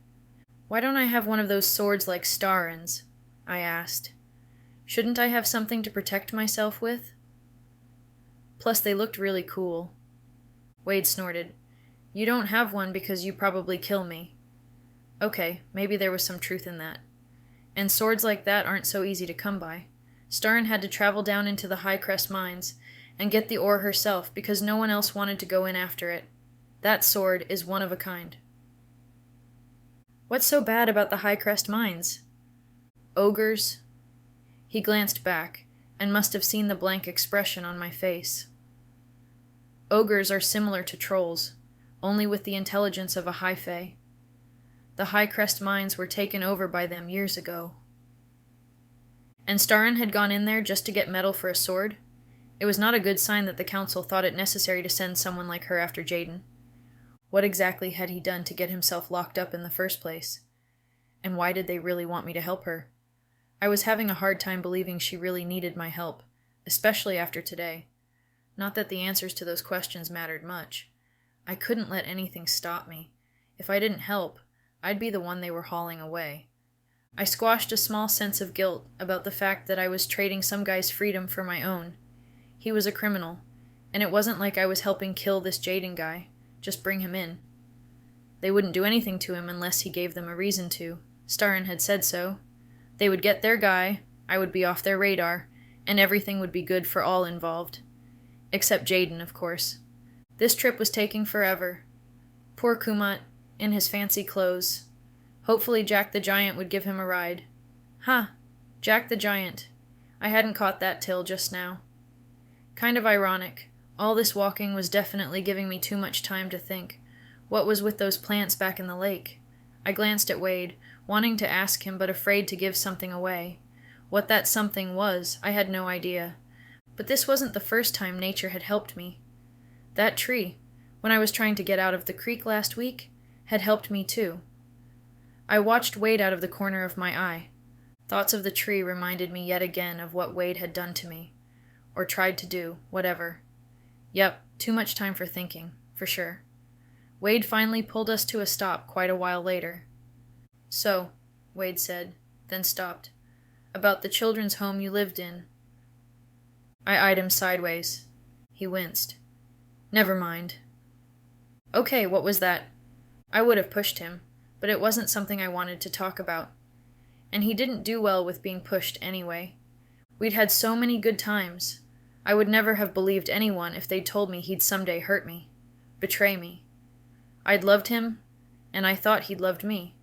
Why don't I have one of those swords like Starren's? I asked. Shouldn't I have something to protect myself with? Plus, they looked really cool. Wade snorted. You don't have one because you probably kill me. Okay, maybe there was some truth in that. And swords like that aren't so easy to come by. Starren had to travel down into the High Crest mines and get the ore herself because no one else wanted to go in after it. That sword is one of a kind. What's so bad about the High Crest mines? Ogres? He glanced back and must have seen the blank expression on my face. Ogres are similar to trolls, only with the intelligence of a high fae. The High Crest mines were taken over by them years ago. And Starren had gone in there just to get metal for a sword? It was not a good sign that the council thought it necessary to send someone like her after Jaden. What exactly had he done to get himself locked up in the first place? And why did they really want me to help her? I was having a hard time believing she really needed my help, especially after today. Not that the answers to those questions mattered much. I couldn't let anything stop me. If I didn't help, I'd be the one they were hauling away. I squashed a small sense of guilt about the fact that I was trading some guy's freedom for my own. He was a criminal, and it wasn't like I was helping kill this Jaden guy. Just bring him in. They wouldn't do anything to him unless he gave them a reason to. Starrin had said so. They would get their guy, I would be off their radar, and everything would be good for all involved. Except Jaden, of course. This trip was taking forever. Poor Kumut, in his fancy clothes. Hopefully Jack the Giant would give him a ride. Jack the Giant. I hadn't caught that till just now. Kind of ironic. All this walking was definitely giving me too much time to think. What was with those plants back in the lake? I glanced at Wade, wanting to ask him but afraid to give something away. What that something was, I had no idea. But this wasn't the first time nature had helped me. That tree, when I was trying to get out of the creek last week, had helped me too. I watched Wade out of the corner of my eye. Thoughts of the tree reminded me yet again of what Wade had done to me. Or tried to do, whatever. Yep, too much time for thinking, for sure. Wade finally pulled us to a stop quite a while later. So, Wade said, then stopped. About the children's home you lived in. I eyed him sideways. He winced. Never mind. Okay, what was that? I would have pushed him, but it wasn't something I wanted to talk about. And he didn't do well with being pushed anyway. We'd had so many good times. I would never have believed anyone if they'd told me he'd someday hurt me, betray me. I'd loved him, and I thought he'd loved me.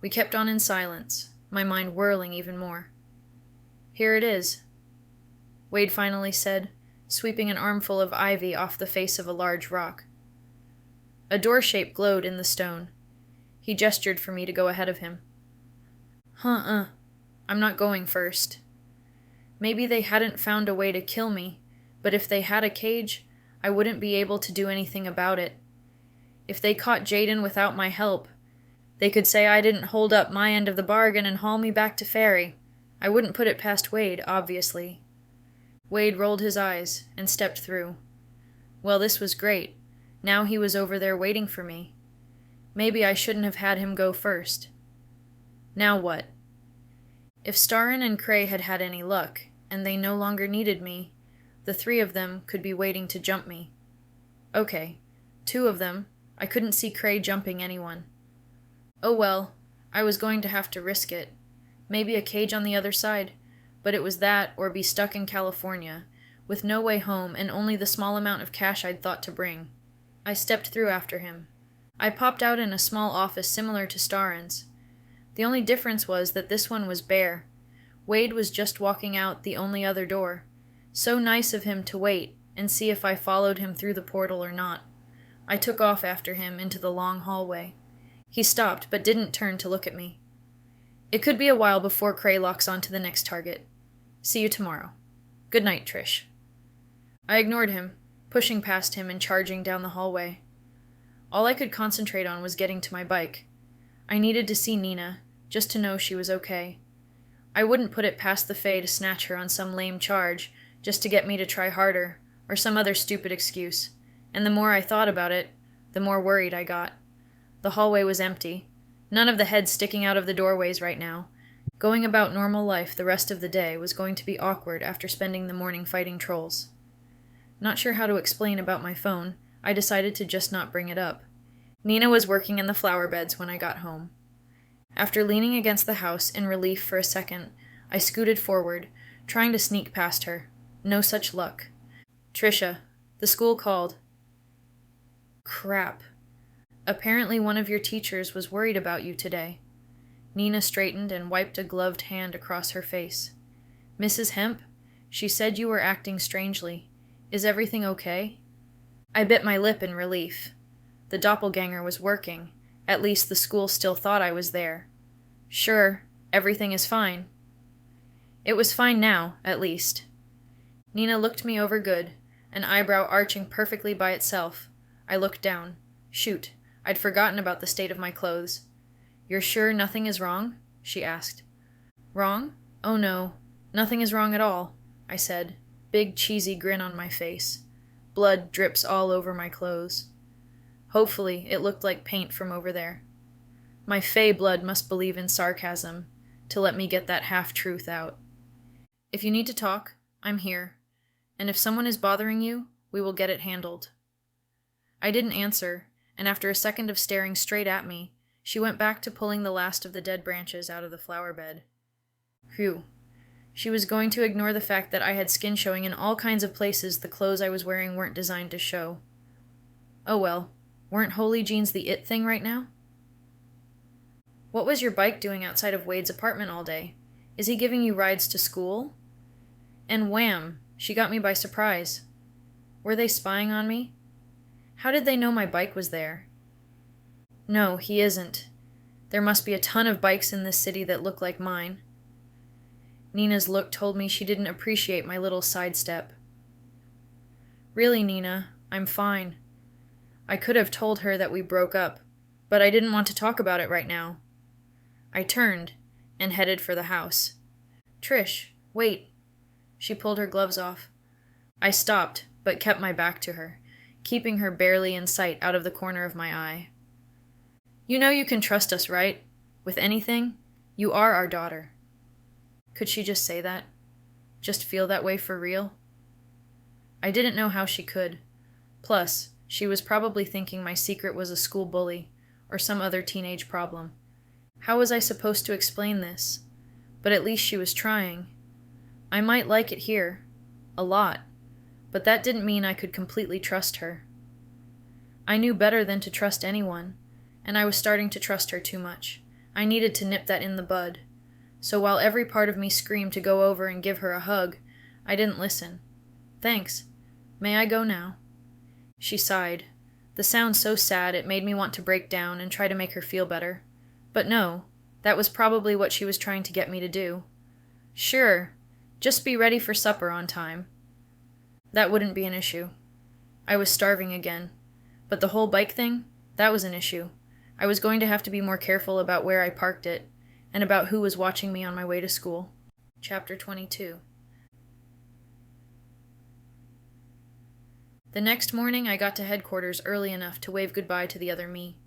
We kept on in silence, my mind whirling even more. Here it is, Wade finally said, sweeping an armful of ivy off the face of a large rock. A door shape glowed in the stone. He gestured for me to go ahead of him. I'm not going first. Maybe they hadn't found a way to kill me, but if they had a cage, I wouldn't be able to do anything about it. If they caught Jaden without my help, they could say I didn't hold up my end of the bargain and haul me back to Ferry. I wouldn't put it past Wade, obviously. Wade rolled his eyes and stepped through. Well, this was great. Now he was over there waiting for me. Maybe I shouldn't have had him go first. Now what? If Starrin and Cray had had any luck, and they no longer needed me, the three of them could be waiting to jump me. Okay, two of them. I couldn't see Cray jumping anyone. Oh well, I was going to have to risk it. Maybe a cage on the other side, but it was that or be stuck in California, with no way home and only the small amount of cash I'd thought to bring. I stepped through after him. I popped out in a small office similar to Starrin's. The only difference was that this one was bare. Wade was just walking out the only other door. So nice of him to wait and see if I followed him through the portal or not. I took off after him into the long hallway. He stopped, but didn't turn to look at me. It could be a while before Cray locks on to the next target. See you tomorrow. Good night, Trish. I ignored him, pushing past him and charging down the hallway. All I could concentrate on was getting to my bike. I needed to see Nina, just to know she was okay. I wouldn't put it past the Fae to snatch her on some lame charge, just to get me to try harder, or some other stupid excuse. And the more I thought about it, the more worried I got. The hallway was empty. None of the heads sticking out of the doorways right now. Going about normal life the rest of the day was going to be awkward after spending the morning fighting trolls. Not sure how to explain about my phone, I decided to just not bring it up. Nina was working in the flower beds when I got home. After leaning against the house in relief for a second, I scooted forward, trying to sneak past her. No such luck. Trisha, the school called. Crap. Apparently one of your teachers was worried about you today. Nina straightened and wiped a gloved hand across her face. Mrs. Hemp, she said you were acting strangely. Is everything okay? I bit my lip in relief. The doppelganger was working. At least the school still thought I was there. Sure, everything is fine. It was fine now, at least. Nina looked me over good, an eyebrow arching perfectly by itself. I looked down. Shoot, I'd forgotten about the state of my clothes. "You're sure nothing is wrong?" she asked. "Wrong? Oh no, nothing is wrong at all," I said, big cheesy grin on my face. Blood drips all over my clothes. Hopefully, it looked like paint from over there. My fey blood must believe in sarcasm to let me get that half-truth out. "If you need to talk, I'm here. And if someone is bothering you, we will get it handled." I didn't answer, and after a second of staring straight at me, she went back to pulling the last of the dead branches out of the flower bed. Phew. She was going to ignore the fact that I had skin showing in all kinds of places the clothes I was wearing weren't designed to show. Oh well, weren't holy jeans the it thing right now? "What was your bike doing outside of Wade's apartment all day? Is he giving you rides to school?" And wham! She got me by surprise. Were they spying on me? How did they know my bike was there? "No, he isn't. There must be a ton of bikes in this city that look like mine." Nina's look told me she didn't appreciate my little sidestep. "Really, Nina, I'm fine." I could have told her that we broke up, but I didn't want to talk about it right now. I turned and headed for the house. "Trish, wait." She pulled her gloves off. I stopped, but kept my back to her, keeping her barely in sight out of the corner of my eye. "You know you can trust us, right? With anything? You are our daughter." Could she just say that? Just feel that way for real? I didn't know how she could. Plus, she was probably thinking my secret was a school bully or some other teenage problem. How was I supposed to explain this? But at least she was trying. I might like it here. A lot. But that didn't mean I could completely trust her. I knew better than to trust anyone, and I was starting to trust her too much. I needed to nip that in the bud. So while every part of me screamed to go over and give her a hug, I didn't listen. "Thanks. May I go now?" She sighed. The sound so sad it made me want to break down and try to make her feel better. But no, that was probably what she was trying to get me to do. "Sure. Just be ready for supper on time." That wouldn't be an issue. I was starving again. But the whole bike thing? That was an issue. I was going to have to be more careful about where I parked it, and about who was watching me on my way to school. Chapter 22. The next morning I got to headquarters early enough to wave goodbye to the other me.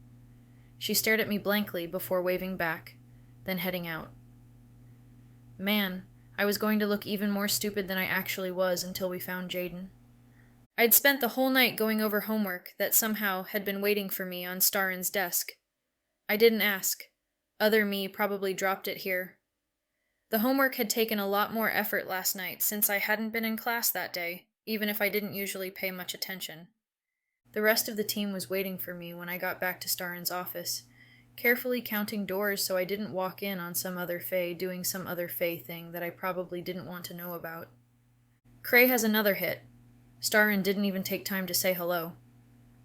She stared at me blankly before waving back, then heading out. Man, I was going to look even more stupid than I actually was until we found Jaden. I'd spent the whole night going over homework that somehow had been waiting for me on Starin's desk. I didn't ask. Other me probably dropped it here. The homework had taken a lot more effort last night since I hadn't been in class that day, even if I didn't usually pay much attention. The rest of the team was waiting for me when I got back to Starin's office, carefully counting doors so I didn't walk in on some other fae doing some other fae thing that I probably didn't want to know about. "Cray has another hit. Starin didn't even take time to say hello.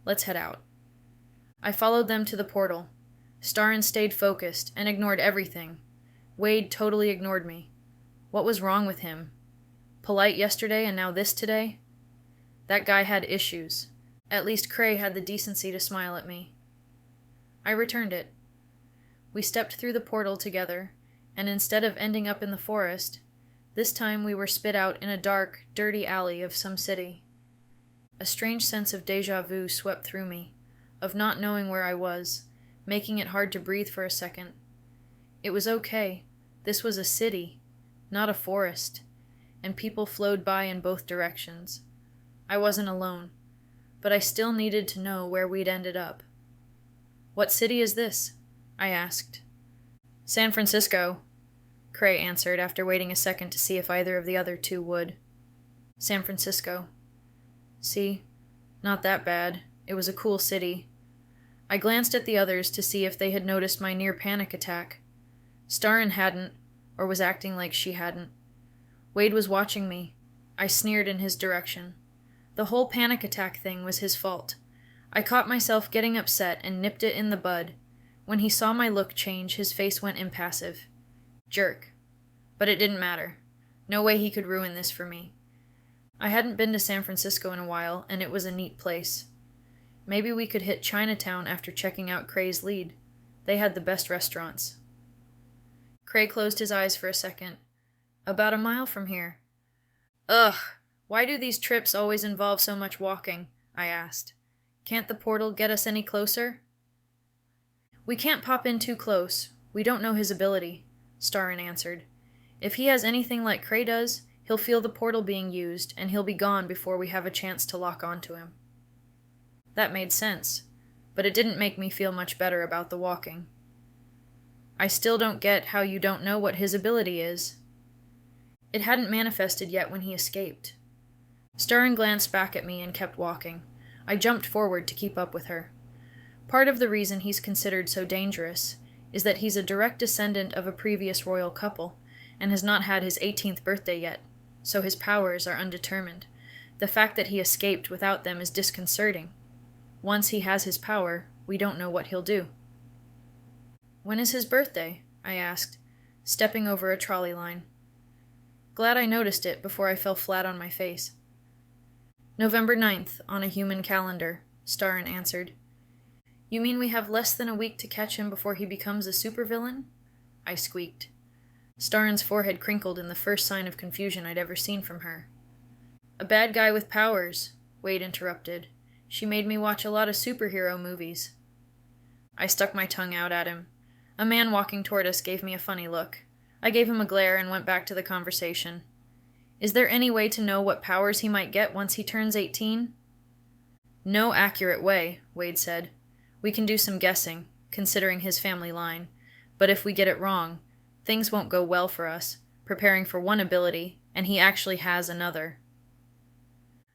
Let's head out." I followed them to the portal. Starin stayed focused and ignored everything. Wade totally ignored me. What was wrong with him? Polite yesterday and now this today? That guy had issues. At least Cray had the decency to smile at me. I returned it. We stepped through the portal together, and instead of ending up in the forest, this time we were spit out in a dark, dirty alley of some city. A strange sense of déjà vu swept through me, of not knowing where I was, making it hard to breathe for a second. It was okay. This was a city, not a forest, and people flowed by in both directions. I wasn't alone, but I still needed to know where we'd ended up. "What city is this?" I asked. "San Francisco," Cray answered after waiting a second to see if either of the other two would. "San Francisco. See, not that bad. It was a cool city." I glanced at the others to see if they had noticed my near panic attack. Starin hadn't, or was acting like she hadn't. Wade was watching me. I sneered in his direction. The whole panic attack thing was his fault. I caught myself getting upset and nipped it in the bud. When he saw my look change, his face went impassive. Jerk. But it didn't matter. No way he could ruin this for me. I hadn't been to San Francisco in a while, and it was a neat place. Maybe we could hit Chinatown after checking out Cray's lead. They had the best restaurants. Cray closed his eyes for a second. About a mile from here. Ugh, why do these trips always involve so much walking? I asked. Can't the portal get us any closer? We can't pop in too close. We don't know his ability, Starrin answered. If he has anything like Cray does, he'll feel the portal being used, and he'll be gone before we have a chance to lock onto him. That made sense, but it didn't make me feel much better about the walking. I still don't get how you don't know what his ability is. It hadn't manifested yet when he escaped. Starrin glanced back at me and kept walking. I jumped forward to keep up with her. Part of the reason he's considered so dangerous is that he's a direct descendant of a previous royal couple, and has not had his 18th birthday yet, so his powers are undetermined. The fact that he escaped without them is disconcerting. Once he has his power, we don't know what he'll do. When is his birthday? I asked, stepping over a trolley line. Glad I noticed it before I fell flat on my face. November 9th, on a human calendar, Starrin answered. You mean we have less than a week to catch him before he becomes a supervillain? I squeaked. Starrin's forehead crinkled in the first sign of confusion I'd ever seen from her. A bad guy with powers, Wade interrupted. She made me watch a lot of superhero movies. I stuck my tongue out at him. A man walking toward us gave me a funny look. I gave him a glare and went back to the conversation. Is there any way to know what powers he might get once he turns 18? No accurate way, Wade said. We can do some guessing, considering his family line, but if we get it wrong, things won't go well for us, preparing for one ability, and he actually has another.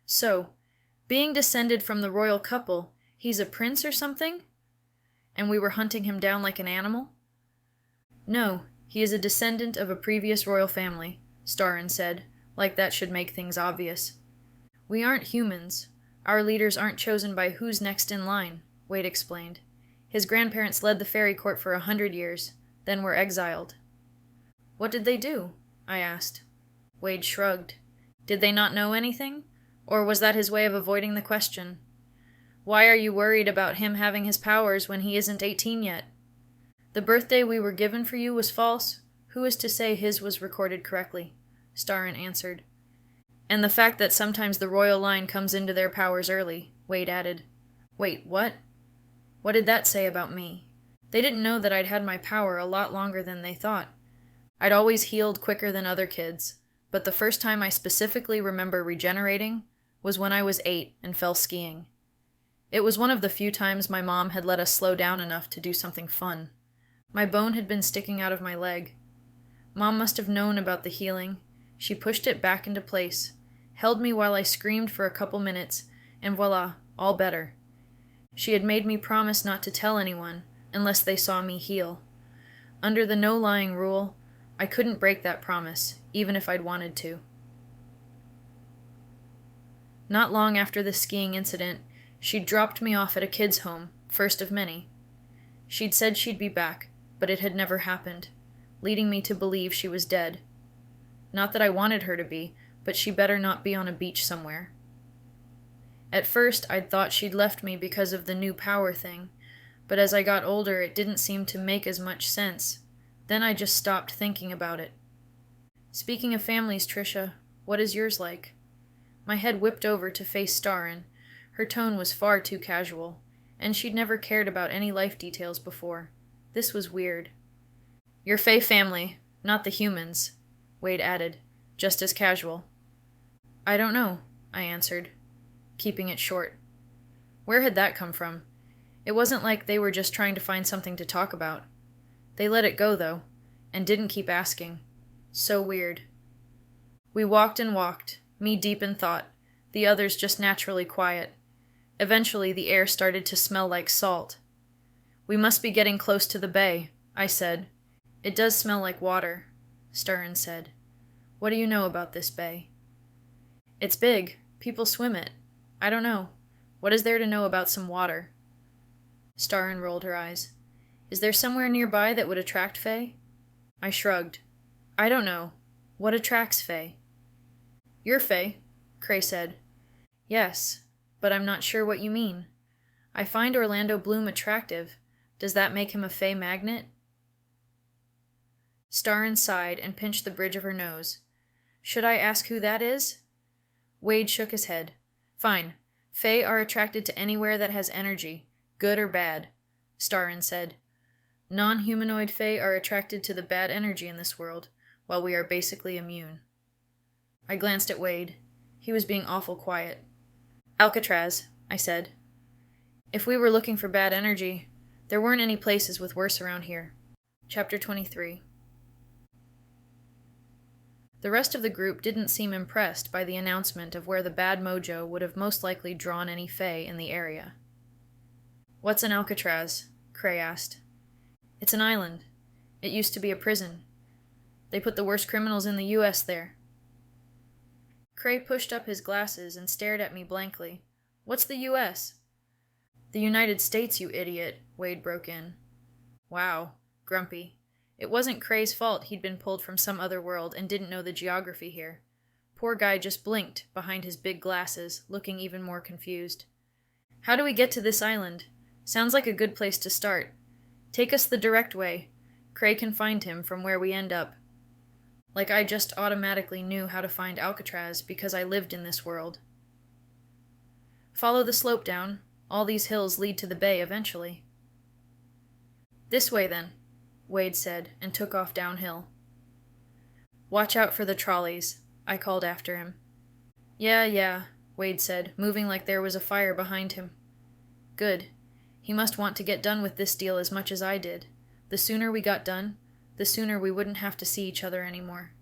So, being descended from the royal couple, he's a prince or something? And we were hunting him down like an animal? No, he is a descendant of a previous royal family, Starrin said, like that should make things obvious. We aren't humans. Our leaders aren't chosen by who's next in line, Wade explained. His grandparents led the fairy court for 100 years, then were exiled. What did they do? I asked. Wade shrugged. Did they not know anything? Or was that his way of avoiding the question? Why are you worried about him having his powers when he isn't 18 yet? The birthday we were given for you was false. Who is to say his was recorded correctly? Starrin answered. And the fact that sometimes the royal line comes into their powers early, Wade added. Wait, what? What did that say about me? They didn't know that I'd had my power a lot longer than they thought. I'd always healed quicker than other kids, but the first time I specifically remember regenerating was when I was 8 and fell skiing. It was one of the few times my mom had let us slow down enough to do something fun. My bone had been sticking out of my leg. Mom must have known about the healing. She pushed it back into place, held me while I screamed for a couple minutes, and voila, all better. She had made me promise not to tell anyone unless they saw me heal. Under the no-lying rule, I couldn't break that promise, even if I'd wanted to. Not long after the skiing incident, she'd dropped me off at a kid's home, first of many. She'd said she'd be back, but it had never happened, leading me to believe she was dead. Not that I wanted her to be, but she better not be on a beach somewhere. At first, I'd thought she'd left me because of the new power thing, but as I got older, it didn't seem to make as much sense. Then I just stopped thinking about it. Speaking of families, Tricia, what is yours like? My head whipped over to face Starrin. Her tone was far too casual, and she'd never cared about any life details before. This was weird. Your Fae family, not the humans, Wade added, just as casual. I don't know, I answered, keeping it short. Where had that come from? It wasn't like they were just trying to find something to talk about. They let it go, though, and didn't keep asking. So weird. We walked and walked, me deep in thought, the others just naturally quiet. Eventually, the air started to smell like salt. We must be getting close to the bay, I said. It does smell like water, Starrin said. What do you know about this bay? It's big. People swim it. I don't know. What is there to know about some water? Starrin rolled her eyes. Is there somewhere nearby that would attract Fae? I shrugged. I don't know. What attracts Fae? You're Fae, Cray said. Yes, but I'm not sure what you mean. I find Orlando Bloom attractive, Does that make him a fey magnet? Starrin sighed and pinched the bridge of her nose. Should I ask who that is? Wade shook his head. Fine. Fey are attracted to anywhere that has energy, good or bad, Starrin said. Non-humanoid Fey are attracted to the bad energy in this world, while we are basically immune. I glanced at Wade. He was being awful quiet. Alcatraz, I said. If we were looking for bad energy, there weren't any places with worse around here. Chapter 23. The rest of the group didn't seem impressed by the announcement of where the bad mojo would have most likely drawn any Fey in the area. What's an Alcatraz? Cray asked. It's an island. It used to be a prison. They put the worst criminals in the U.S. there. Cray pushed up his glasses and stared at me blankly. What's the U.S.? The United States, you idiot, Wade broke in. Wow, grumpy. It wasn't Cray's fault he'd been pulled from some other world and didn't know the geography here. Poor guy just blinked behind his big glasses, looking even more confused. How do we get to this island? Sounds like a good place to start. Take us the direct way. Cray can find him from where we end up. Like I just automatically knew how to find Alcatraz because I lived in this world. Follow the slope down. All these hills lead to the bay eventually. This way then, Wade said, and took off downhill. Watch out for the trolleys, I called after him. Yeah, Wade said, moving like there was a fire behind him. Good. He must want to get done with this deal as much as I did. The sooner we got done, the sooner we wouldn't have to see each other anymore.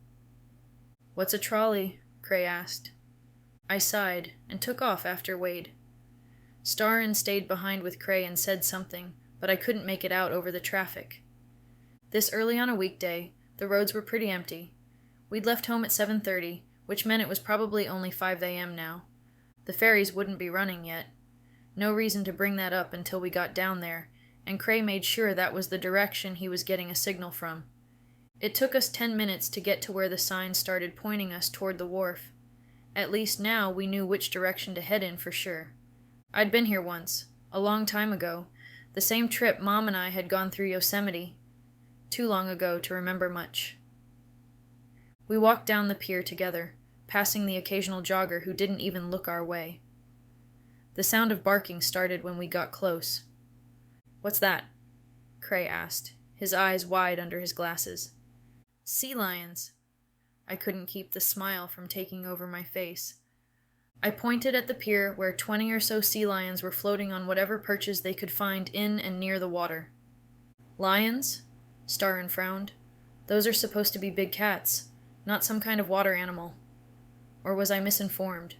What's a trolley? Cray asked. I sighed, and took off after Wade. Starrin stayed behind with Cray and said something, but I couldn't make it out over the traffic. This early on a weekday, the roads were pretty empty. We'd left home at 7:30, which meant it was probably only 5 a.m. now. The ferries wouldn't be running yet. No reason to bring that up until we got down there, and Cray made sure that was the direction he was getting a signal from. It took us 10 minutes to get to where the sign started pointing us toward the wharf. At least now we knew which direction to head in for sure. I'd been here once, a long time ago, the same trip Mom and I had gone through Yosemite. Too long ago to remember much. We walked down the pier together, passing the occasional jogger who didn't even look our way. The sound of barking started when we got close. What's that? Cray asked, his eyes wide under his glasses. Sea lions. I couldn't keep the smile from taking over my face. I pointed at the pier where 20 or so sea lions were floating on whatever perches they could find in and near the water. Lions? Starrin frowned. Those are supposed to be big cats, not some kind of water animal. Or was I misinformed?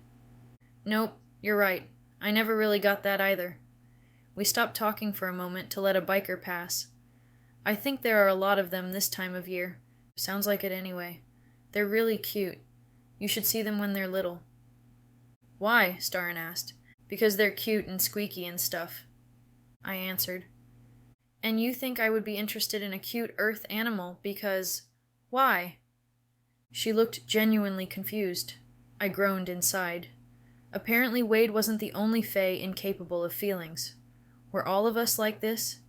Nope, you're right. I never really got that either. We stopped talking for a moment to let a biker pass. I think there are a lot of them this time of year. Sounds like it anyway. They're really cute. You should see them when they're little. Why? Starrin asked. Because they're cute and squeaky and stuff. I answered. And you think I would be interested in a cute earth animal because... Why? She looked genuinely confused. I groaned inside. Apparently Wade wasn't the only Fey incapable of feelings. Were all of us like this?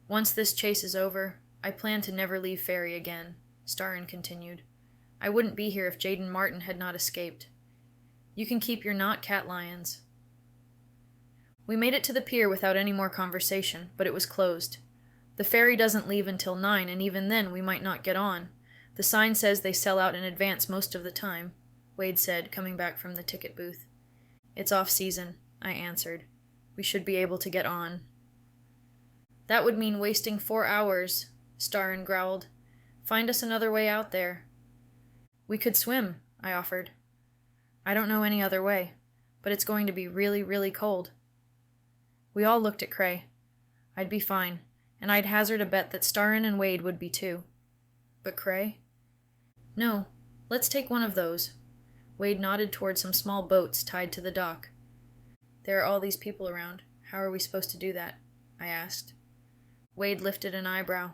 Once this chase is over, I plan to never leave Ferry again, Starrin continued. I wouldn't be here if Jaden Martin had not escaped. You can keep your not cat lions. We made it to the pier without any more conversation, but it was closed. The ferry doesn't leave until 9, and even then we might not get on. The sign says they sell out in advance most of the time, Wade said, coming back from the ticket booth. It's off-season, I answered. We should be able to get on. That would mean wasting 4 hours, Starrin growled. Find us another way out there. We could swim, I offered. I don't know any other way, but it's going to be really, really cold. We all looked at Cray. I'd be fine, and I'd hazard a bet that Starrin and Wade would be too. But Cray? No, let's take one of those. Wade nodded toward some small boats tied to the dock. There are all these people around. How are we supposed to do that? I asked. Wade lifted an eyebrow.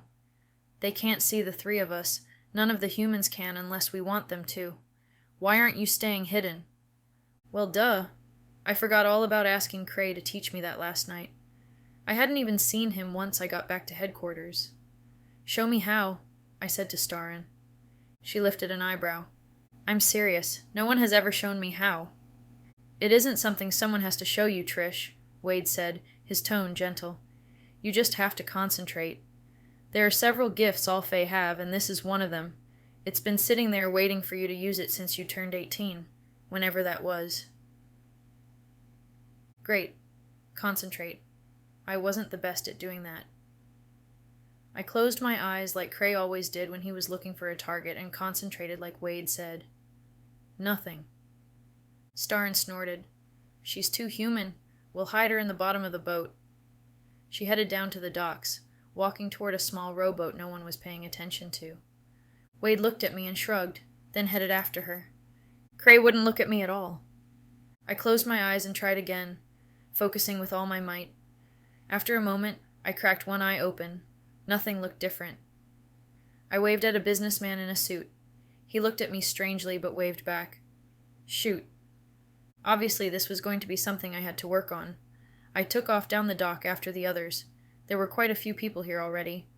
They can't see the 3 of us. None of the humans can unless we want them to. Why aren't you staying hidden? Well, duh. I forgot all about asking Cray to teach me that last night. I hadn't even seen him once I got back to headquarters. "Show me how," I said to Starin. She lifted an eyebrow. "I'm serious. No one has ever shown me how." "It isn't something someone has to show you, Trish," Wade said, his tone gentle. "You just have to concentrate. There are several gifts all Fae have, and this is one of them. It's been sitting there waiting for you to use it since you turned 18, whenever that was." Great. Concentrate. I wasn't the best at doing that. I closed my eyes like Cray always did when he was looking for a target and concentrated like Wade said. Nothing. Starin snorted. "She's too human. We'll hide her in the bottom of the boat." She headed down to the docks, walking toward a small rowboat no one was paying attention to. Wade looked at me and shrugged, then headed after her. Cray wouldn't look at me at all. I closed my eyes and tried again, focusing with all my might. After a moment, I cracked one eye open. Nothing looked different. I waved at a businessman in a suit. He looked at me strangely but waved back. Shoot. Obviously, this was going to be something I had to work on. I took off down the dock after the others. There were quite a few people here already.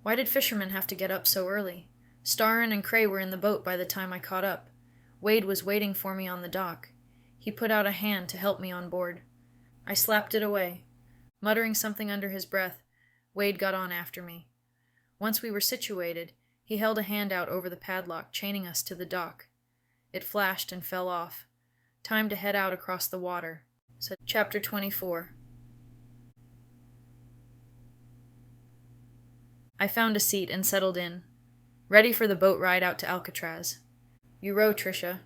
Why did fishermen have to get up so early? Starin and Cray were in the boat by the time I caught up. Wade was waiting for me on the dock. He put out a hand to help me on board. I slapped it away. Muttering something under his breath, Wade got on after me. Once we were situated, he held a hand out over the padlock, chaining us to the dock. It flashed and fell off. Time to head out across the water. Said Chapter 24. I found a seat and settled in, ready for the boat ride out to Alcatraz. "You row, Tricia,"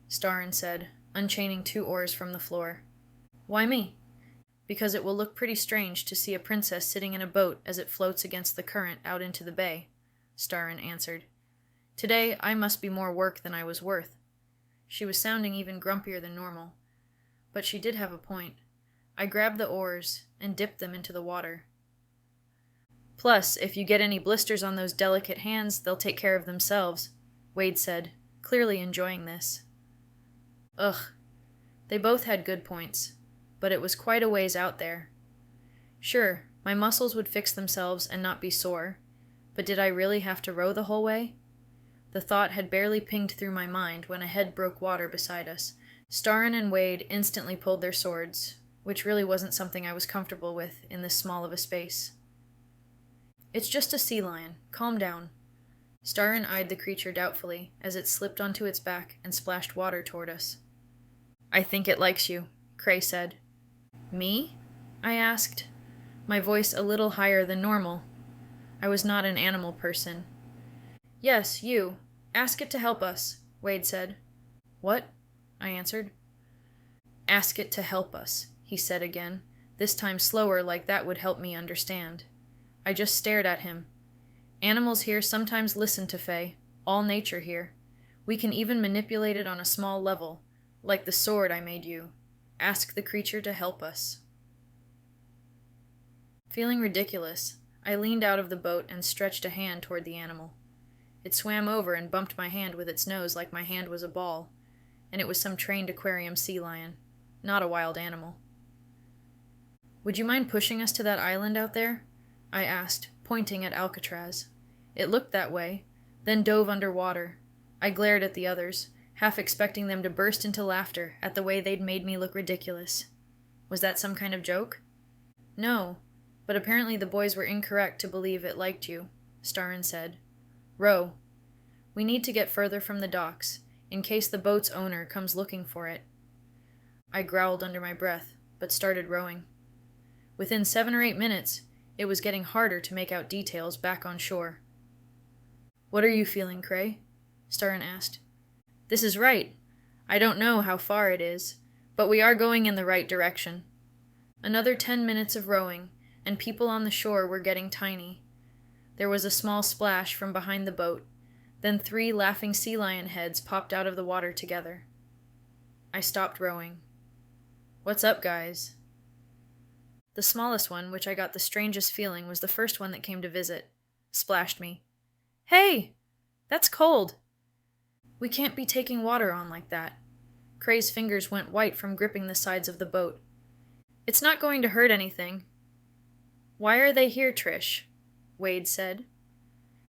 Starin said, unchaining 2 oars from the floor. "Why me?" "Because it will look pretty strange to see a princess sitting in a boat as it floats against the current out into the bay," Starin answered. "Today I must be more work than I was worth." She was sounding even grumpier than normal. But she did have a point. I grabbed the oars and dipped them into the water. "Plus, if you get any blisters on those delicate hands, they'll take care of themselves," Wade said, clearly enjoying this. Ugh. They both had good points, but it was quite a ways out there. Sure, my muscles would fix themselves and not be sore, but did I really have to row the whole way? The thought had barely pinged through my mind when a head broke water beside us. Starin and Wade instantly pulled their swords, which really wasn't something I was comfortable with in this small of a space. "It's just a sea lion. Calm down." Starin eyed the creature doubtfully as it slipped onto its back and splashed water toward us. "I think it likes you," Cray said. "Me?" I asked, my voice a little higher than normal. I was not an animal person. "Yes, you. Ask it to help us," Wade said. "What?" I answered. "Ask it to help us," he said again, this time slower, like that would help me understand. I just stared at him. "Animals here sometimes listen to Fae, all nature here. We can even manipulate it on a small level, like the sword I made you. Ask the creature to help us." Feeling ridiculous, I leaned out of the boat and stretched a hand toward the animal. It swam over and bumped my hand with its nose like my hand was a ball, and it was some trained aquarium sea lion, not a wild animal. "Would you mind pushing us to that island out there?" I asked, pointing at Alcatraz. It looked that way, then dove underwater. I glared at the others, half expecting them to burst into laughter at the way they'd made me look ridiculous. Was that some kind of joke? "No, but apparently the boys were incorrect to believe it liked you," Starin said. "Row. We need to get further from the docks, in case the boat's owner comes looking for it." I growled under my breath, but started rowing. Within 7 or 8 minutes, it was getting harder to make out details back on shore. "What are you feeling, Cray?" Starin asked. "This is right. I don't know how far it is, but we are going in the right direction." Another 10 minutes of rowing, and people on the shore were getting tiny. There was a small splash from behind the boat, then 3 laughing sea lion heads popped out of the water together. I stopped rowing. "What's up, guys?" The smallest one, which I got the strangest feeling, was the first one that came to visit. Splashed me. "Hey! That's cold!" "We can't be taking water on like that." Cray's fingers went white from gripping the sides of the boat. "It's not going to hurt anything." "Why are they here, Trish?" Wade said.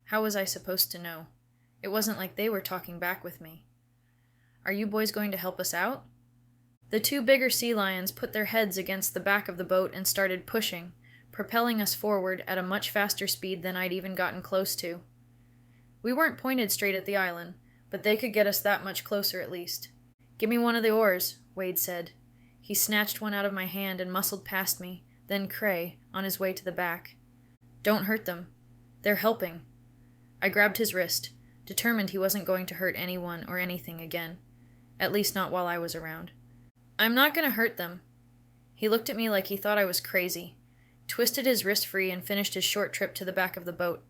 How was I supposed to know? It wasn't like they were talking back with me. "Are you boys going to help us out?" The two bigger sea lions put their heads against the back of the boat and started pushing, propelling us forward at a much faster speed than I'd even gotten close to. We weren't pointed straight at the island, but they could get us that much closer at least. "Give me one of the oars," Wade said. He snatched one out of my hand and muscled past me, then Cray, on his way to the back. "Don't hurt them. They're helping." I grabbed his wrist, determined he wasn't going to hurt anyone or anything again, at least not while I was around. "I'm not going to hurt them." He looked at me like he thought I was crazy, twisted his wrist free and finished his short trip to the back of the boat.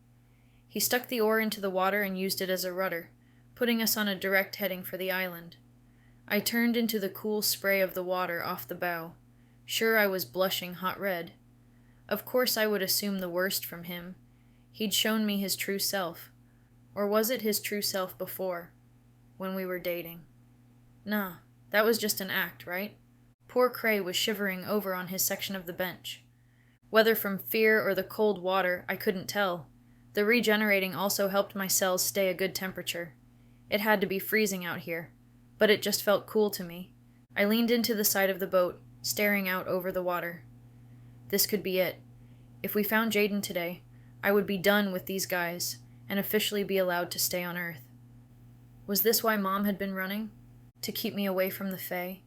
He stuck the oar into the water and used it as a rudder, putting us on a direct heading for the island. I turned into the cool spray of the water off the bow. Sure, I was blushing hot red. Of course I would assume the worst from him. He'd shown me his true self. Or was it his true self before, when we were dating? Nah, that was just an act, right? Poor Cray was shivering over on his section of the bench. Whether from fear or the cold water, I couldn't tell. The regenerating also helped my cells stay a good temperature. It had to be freezing out here, but it just felt cool to me. I leaned into the side of the boat, staring out over the water. This could be it. If we found Jaden today, I would be done with these guys and officially be allowed to stay on Earth. Was this why Mom had been running? To keep me away from the Fae?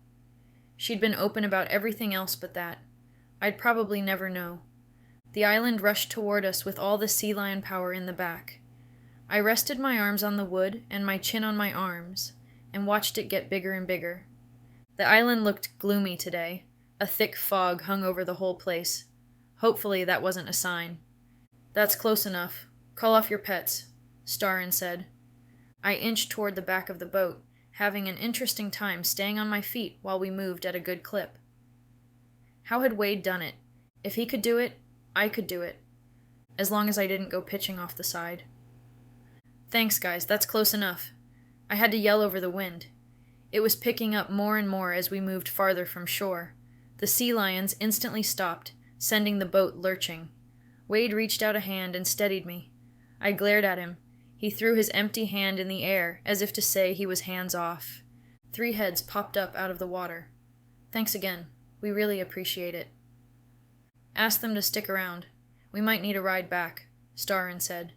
She'd been open about everything else but that. I'd probably never know. The island rushed toward us with all the sea lion power in the back. I rested my arms on the wood and my chin on my arms, and watched it get bigger and bigger. The island looked gloomy today. A thick fog hung over the whole place. Hopefully that wasn't a sign. "That's close enough. Call off your pets," Starrin said. I inched toward the back of the boat, having an interesting time staying on my feet while we moved at a good clip. How had Wade done it? If he could do it, I could do it. As long as I didn't go pitching off the side. "Thanks, guys, that's close enough." I had to yell over the wind. It was picking up more and more as we moved farther from shore. The sea lions instantly stopped, sending the boat lurching. Wade reached out a hand and steadied me. I glared at him. He threw his empty hand in the air, as if to say he was hands off. 3 heads popped up out of the water. "Thanks again. We really appreciate it." "Ask them to stick around. We might need a ride back," Starrin said.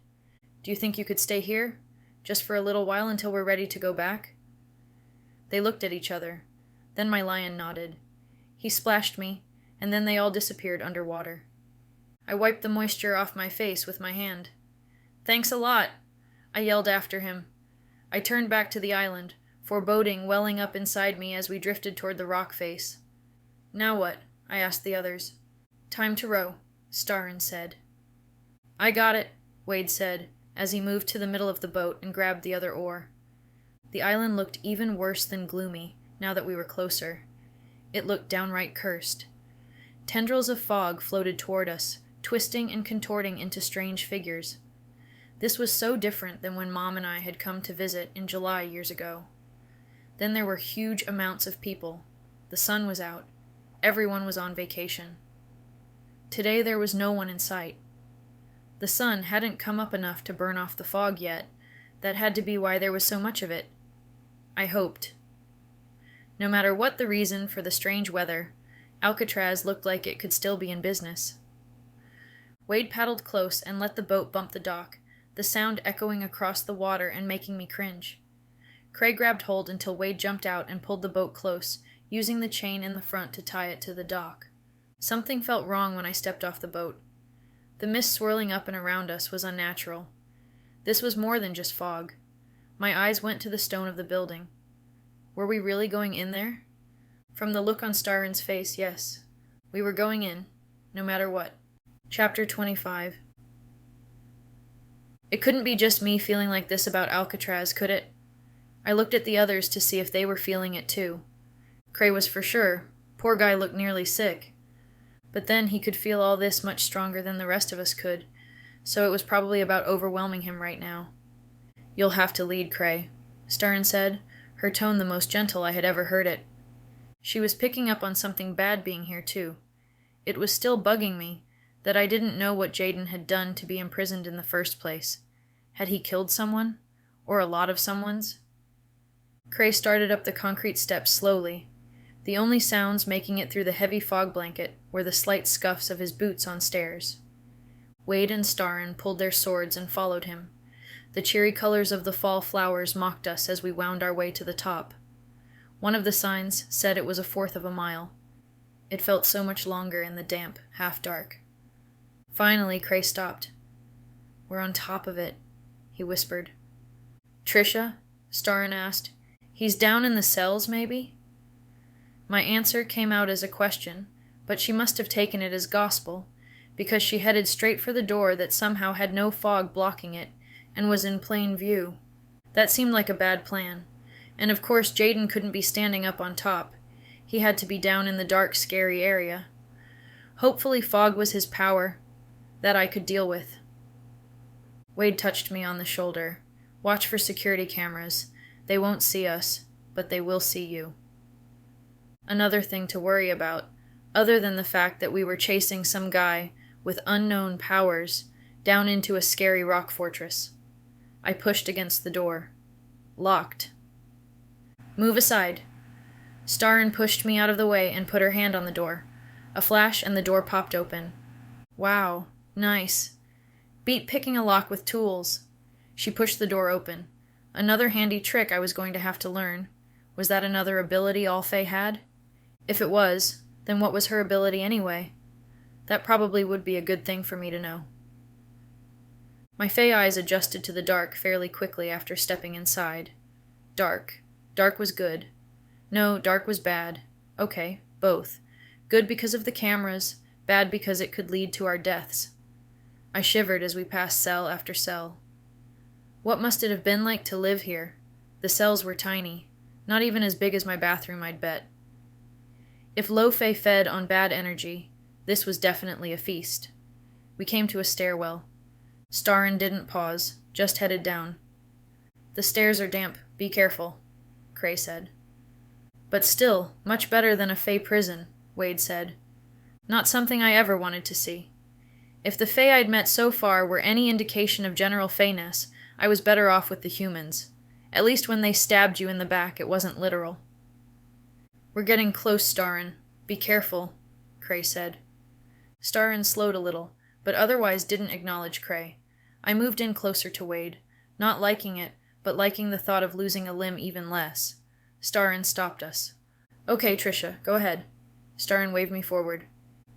"Do you think you could stay here? Just for a little while until we're ready to go back?" They looked at each other. Then my lion nodded. He splashed me, and then they all disappeared underwater. I wiped the moisture off my face with my hand. "Thanks a lot," I yelled after him. I turned back to the island, foreboding welling up inside me as we drifted toward the rock face. "Now what?" I asked the others. "Time to row," Starrin said. "I got it," Wade said, as he moved to the middle of the boat and grabbed the other oar. The island looked even worse than gloomy, now that we were closer. It looked downright cursed. Tendrils of fog floated toward us, twisting and contorting into strange figures. This was so different than when Mom and I had come to visit in July years ago. Then there were huge amounts of people. The sun was out. Everyone was on vacation. Today there was no one in sight. The sun hadn't come up enough to burn off the fog yet. That had to be why there was so much of it. I hoped. No matter what the reason for the strange weather, Alcatraz looked like it could still be in business. Wade paddled close and let the boat bump the dock, the sound echoing across the water and making me cringe. Cray grabbed hold until Wade jumped out and pulled the boat close, using the chain in the front to tie it to the dock. Something felt wrong when I stepped off the boat. The mist swirling up and around us was unnatural. This was more than just fog. My eyes went to the stone of the building. Were we really going in there? From the look on Starrin's face, yes. We were going in, no matter what. Chapter 25. It couldn't be just me feeling like this about Alcatraz, could it? I looked at the others to see if they were feeling it too. Cray was for sure. Poor guy looked nearly sick. But then he could feel all this much stronger than the rest of us could, so it was probably about overwhelming him right now. "You'll have to lead, Cray," Starrin said, her tone the most gentle I had ever heard it. She was picking up on something bad being here too. It was still bugging me, that I didn't know what Jaden had done to be imprisoned in the first place. Had he killed someone? Or a lot of someone's? Cray started up the concrete steps slowly. The only sounds making it through the heavy fog blanket were the slight scuffs of his boots on stairs. Wade and Starrin pulled their swords and followed him. The cheery colors of the fall flowers mocked us as we wound our way to the top. One of the signs said it was 1/4 of a mile. It felt so much longer in the damp, half-dark. Finally, Cray stopped. "We're on top of it," he whispered. "Trisha?" Starrin asked. "He's down in the cells, maybe?" My answer came out as a question, but she must have taken it as gospel, because she headed straight for the door that somehow had no fog blocking it, and was in plain view. That seemed like a bad plan, and of course Jaden couldn't be standing up on top. He had to be down in the dark, scary area. Hopefully fog was his power. That I could deal with. Wade touched me on the shoulder. "Watch for security cameras. They won't see us, but they will see you." Another thing to worry about, other than the fact that we were chasing some guy with unknown powers down into a scary rock fortress. I pushed against the door. Locked. "Move aside." Starrin pushed me out of the way and put her hand on the door. A flash and the door popped open. "Wow, nice. Beat picking a lock with tools." She pushed the door open. Another handy trick I was going to have to learn. Was that another ability Alfei had? If it was, then what was her ability anyway? That probably would be a good thing for me to know. My fey eyes adjusted to the dark fairly quickly after stepping inside. Dark. Dark was good. No, dark was bad. Okay, both. Good because of the cameras, bad because it could lead to our deaths. I shivered as we passed cell after cell. What must it have been like to live here? The cells were tiny, not even as big as my bathroom, I'd bet. If Lo-Fei fed on bad energy, this was definitely a feast. We came to a stairwell. Starrin didn't pause, just headed down. "The stairs are damp, be careful," Cray said. "But still, much better than a fey prison," Wade said. Not something I ever wanted to see. If the fey I'd met so far were any indication of general feyness, I was better off with the humans. At least when they stabbed you in the back, it wasn't literal. "We're getting close, Starrin. Be careful," Cray said. Starrin slowed a little, but otherwise didn't acknowledge Cray. I moved in closer to Wade, not liking it, but liking the thought of losing a limb even less. Starrin stopped us. "Okay, Trisha, go ahead." Starrin waved me forward.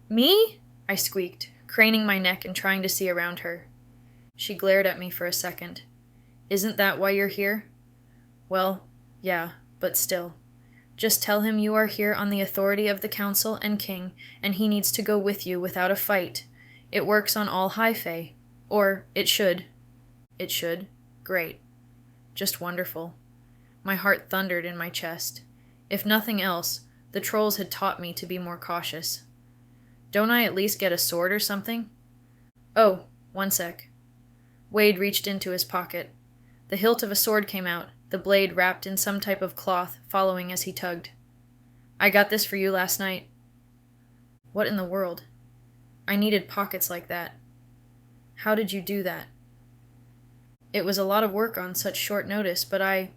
"Me?" I squeaked, craning my neck and trying to see around her. She glared at me for a second. "Isn't that why you're here?" "Well, yeah, but still. Just tell him you are here on the authority of the council and king, and he needs to go with you without a fight. It works on all high fae. Or, it should." "It should? Great. Just wonderful." My heart thundered in my chest. If nothing else, the trolls had taught me to be more cautious. "Don't I at least get a sword or something?" "Oh, one sec." Wade reached into his pocket. The hilt of a sword came out, the blade wrapped in some type of cloth, following as he tugged. "I got this for you last night." What in the world? I needed pockets like that. "How did you do that?" "It was a lot of work on such short notice, but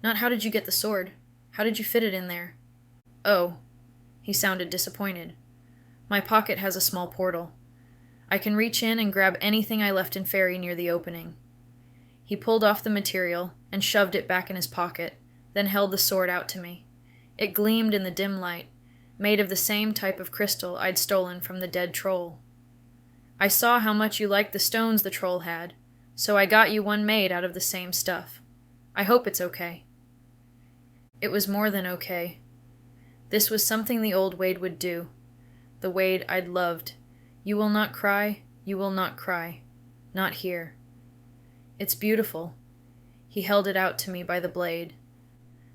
Not how did you get the sword. How did you fit it in there?" "Oh." He sounded disappointed. "My pocket has a small portal. I can reach in and grab anything I left in Fairy near the opening." He pulled off the material and shoved it back in his pocket, then held the sword out to me. It gleamed in the dim light, made of the same type of crystal I'd stolen from the dead troll. "I saw how much you liked the stones the troll had, so I got you one made out of the same stuff. I hope it's okay." It was more than okay. This was something the old Wade would do. The Wade I'd loved. You will not cry, you will not cry. Not here. "It's beautiful." He held it out to me by the blade.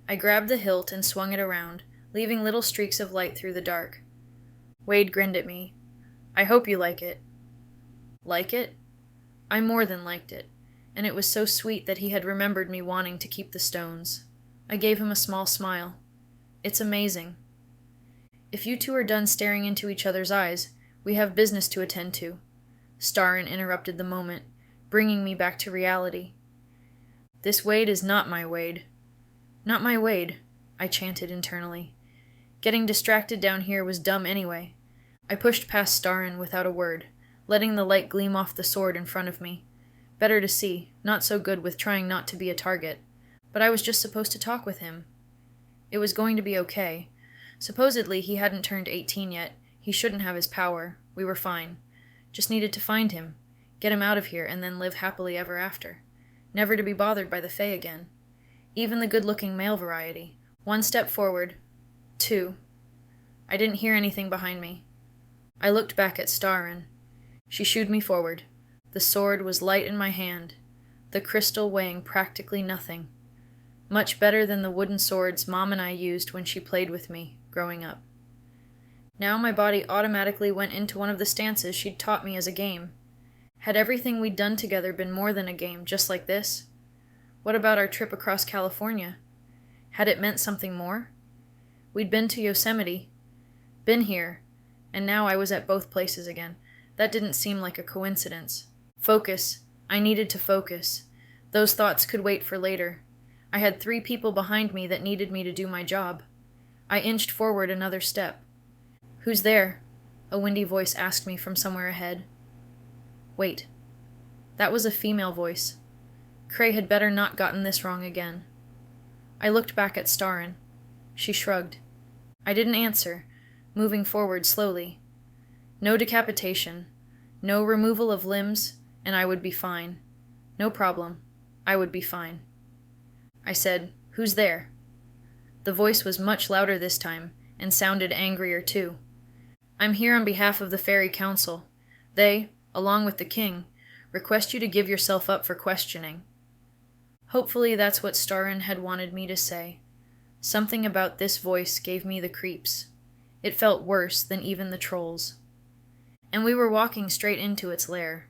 I grabbed the hilt and swung it around, leaving little streaks of light through the dark. Wade grinned at me. "I hope you like it." Like it? I more than liked it, and it was so sweet that he had remembered me wanting to keep the stones. I gave him a small smile. "It's amazing." "If you two are done staring into each other's eyes, We have business to attend to. Starin interrupted the moment, bringing me back to reality. This Wade is not my Wade. Not my Wade, I chanted internally. Getting distracted down here was dumb anyway. I pushed past Starin without a word, letting the light gleam off the sword in front of me. Better to see, not so good with trying not to be a target. But I was just supposed to talk with him. It was going to be okay. Supposedly he hadn't turned 18 yet. He shouldn't have his power. We were fine. Just needed to find him, get him out of here, and then live happily ever after. Never to be bothered by the Fae again. Even the good-looking male variety. 1 step forward. 2. I didn't hear anything behind me. I looked back at Starin. She shooed me forward. The sword was light in my hand, the crystal weighing practically nothing. Much better than the wooden swords Mom and I used when she played with me, growing up. Now my body automatically went into one of the stances she'd taught me as a game. Had everything we'd done together been more than a game, just like this? What about our trip across California? Had it meant something more? We'd been to Yosemite, been here, and now I was at both places again. That didn't seem like a coincidence. Focus. I needed to focus. Those thoughts could wait for later. I had 3 people behind me that needed me to do my job. I inched forward another step. "Who's there?" a windy voice asked me from somewhere ahead. Wait. That was a female voice. Cray had better not gotten this wrong again. I looked back at Starin. She shrugged. I didn't answer, moving forward slowly. No decapitation, no removal of limbs, and I would be fine. No problem. I would be fine. I said, "Who's there?" The voice was much louder this time, and sounded angrier too. "I'm here on behalf of the Fairy Council. They, along with the king, request you to give yourself up for questioning." Hopefully that's what Starin had wanted me to say. Something about this voice gave me the creeps. It felt worse than even the trolls. And we were walking straight into its lair.